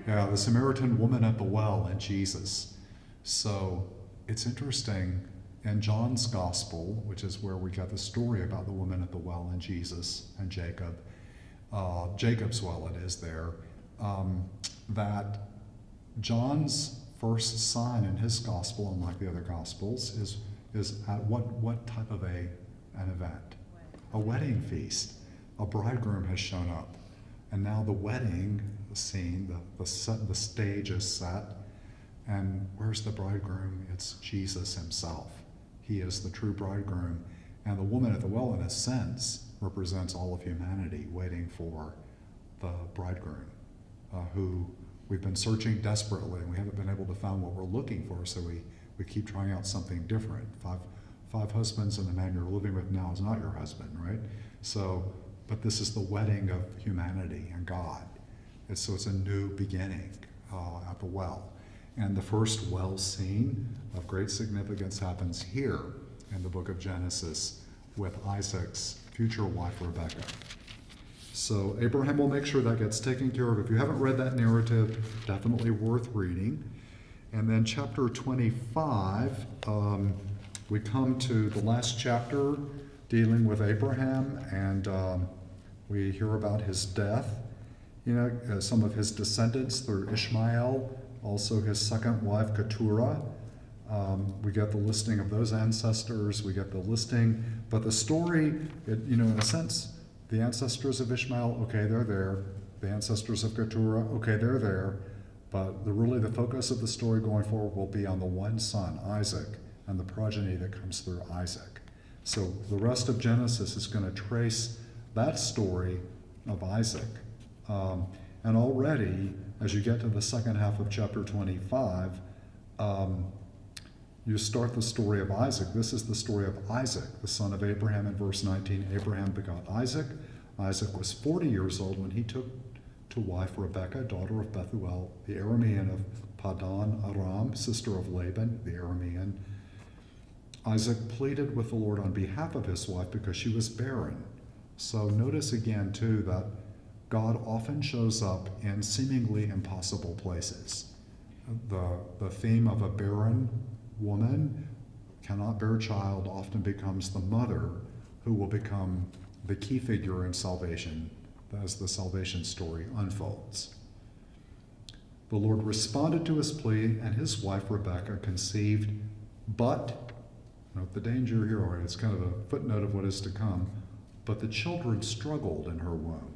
Yeah, the Samaritan woman at the well and Jesus. So it's interesting, in John's Gospel, which is where we got the story about the woman at the well and Jesus and Jacob, Jacob's well it is there, that John's first sign in his gospel, unlike the other gospels, is at what type of an event? A wedding feast. A bridegroom has shown up. And now the wedding scene, the stage is set. And where's the bridegroom? It's Jesus himself. He is the true bridegroom. And the woman at the well, in a sense, represents all of humanity waiting for the bridegroom, who we've been searching desperately, and we haven't been able to find what we're looking for, so we keep trying out something different. Five husbands and the man you're living with now is not your husband, right? So, but this is the wedding of humanity and God. So it's a new beginning at the well. And the first well scene of great significance happens here in the book of Genesis with Isaac's future wife, Rebekah. So Abraham will make sure that gets taken care of. If you haven't read that narrative, definitely worth reading. And then chapter 25, we come to the last chapter dealing with Abraham, and we hear about his death. You know, some of his descendants through Ishmael, also his second wife, Keturah. We get the listing of those ancestors, we get the listing, but the story, in a sense, the ancestors of Ishmael, okay, they're there. The ancestors of Keturah, okay, they're there. But really the focus of the story going forward will be on the one son, Isaac, and the progeny that comes through Isaac. So the rest of Genesis is going to trace that story of Isaac. And already, as you get to the second half of chapter 25, you start the story of Isaac. This is the story of Isaac, the son of Abraham. In verse 19, Abraham begot Isaac. Isaac was 40 years old when he took to wife Rebekah, daughter of Bethuel, the Aramean of Padan Aram, sister of Laban, the Aramean. Isaac pleaded with the Lord on behalf of his wife because she was barren. So notice again, too, that God often shows up in seemingly impossible places. The theme of a barren woman cannot bear a child often becomes the mother who will become the key figure in salvation as the salvation story unfolds. The Lord responded to his plea, and his wife Rebekah conceived, but, note the danger here, right? It's kind of a footnote of what is to come, but the children struggled in her womb.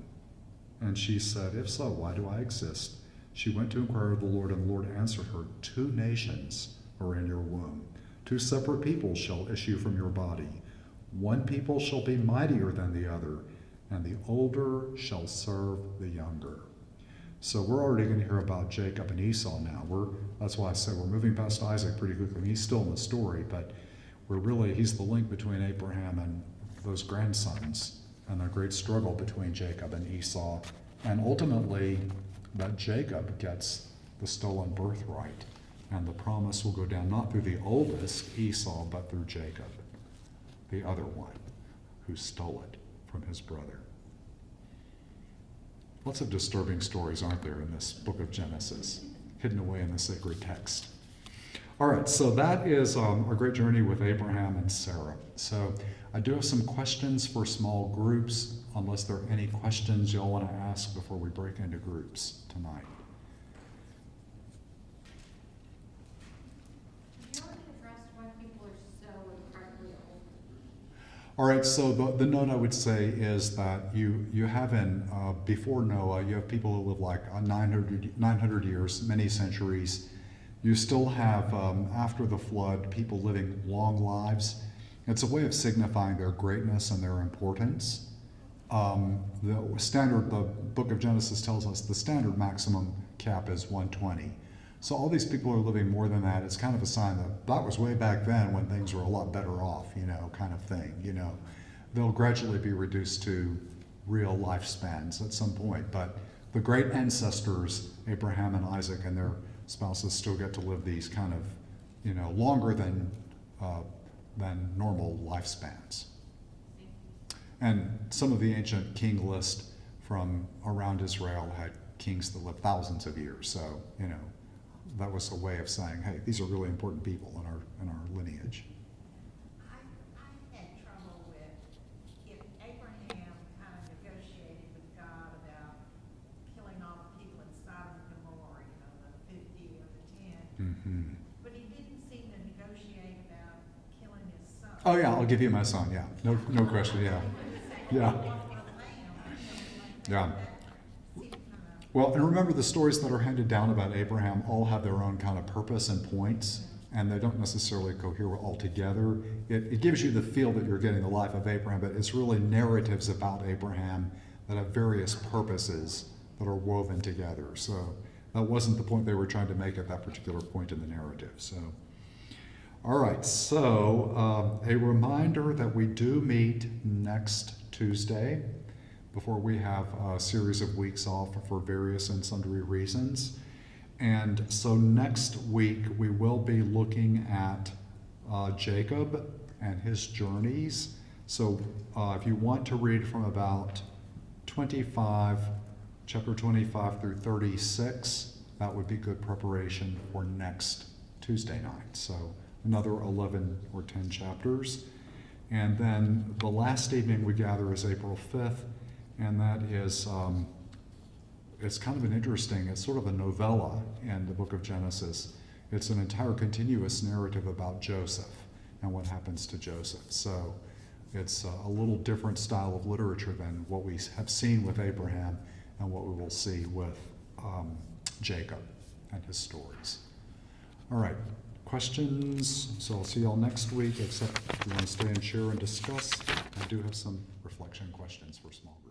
And she said, if so, why do I exist? She went to inquire of the Lord, and the Lord answered her, 2 nations are in your womb. 2 separate people shall issue from your body. One people shall be mightier than the other, and the older shall serve the younger. So we're already going to hear about Jacob and Esau now. That's why I said we're moving past Isaac pretty quickly. He's still in the story, but he's the link between Abraham and those grandsons, and the great struggle between Jacob and Esau. And ultimately, that Jacob gets the stolen birthright. And the promise will go down not through the oldest, Esau, but through Jacob, the other one who stole it from his brother. Lots of disturbing stories, aren't there, in this book of Genesis, hidden away in the sacred text. All right, so that is our great journey with Abraham and Sarah. So I do have some questions for small groups, unless there are any questions y'all want to ask before we break into groups tonight. Have you already addressed why people are so incredibly old? All right, so the note I would say is that you have before Noah, you have people who live like 900 years, many centuries. You still have, after the flood, people living long lives. It's a way of signifying their greatness and their importance. The book of Genesis tells us the standard maximum cap is 120. So all these people are living more than that. It's kind of a sign that was way back then when things were a lot better off, kind of thing, They'll gradually be reduced to real lifespans at some point. But the great ancestors, Abraham and Isaac and their spouses, still get to live these kind of, longer than normal lifespans. And some of the ancient king list from around Israel had kings that lived thousands of years. So, that was a way of saying, hey, these are really important people in our lineage. I had trouble with if Abraham kind of negotiated with God about killing all the people in Sodom and Gomorrah, the 50 or the 10. Mm-hmm. But he didn't seem to negotiate about killing his son. Oh yeah, I'll give you my son. Yeah, no question. Yeah, yeah, yeah. Well, and remember the stories that are handed down about Abraham all have their own kind of purpose and points, and they don't necessarily cohere all together. It gives you the feel that you're getting the life of Abraham, but it's really narratives about Abraham that have various purposes that are woven together. So that wasn't the point they were trying to make at that particular point in the narrative. So, all right, so a reminder that we do meet next Tuesday before we have a series of weeks off for various and sundry reasons. And so next week we will be looking at Jacob and his journeys. So if you want to read from about chapter 25 through 36, that would be good preparation for next Tuesday night. So another 11 or 10 chapters. And then the last evening we gather is April 5th, and that is, it's kind of it's sort of a novella in the book of Genesis. It's an entire continuous narrative about Joseph and what happens to Joseph. So it's a little different style of literature than what we have seen with Abraham and what we will see with Jacob and his stories. All right, questions? So I'll see y'all next week, except if you want to stay and share and discuss. I do have some reflection questions for small groups.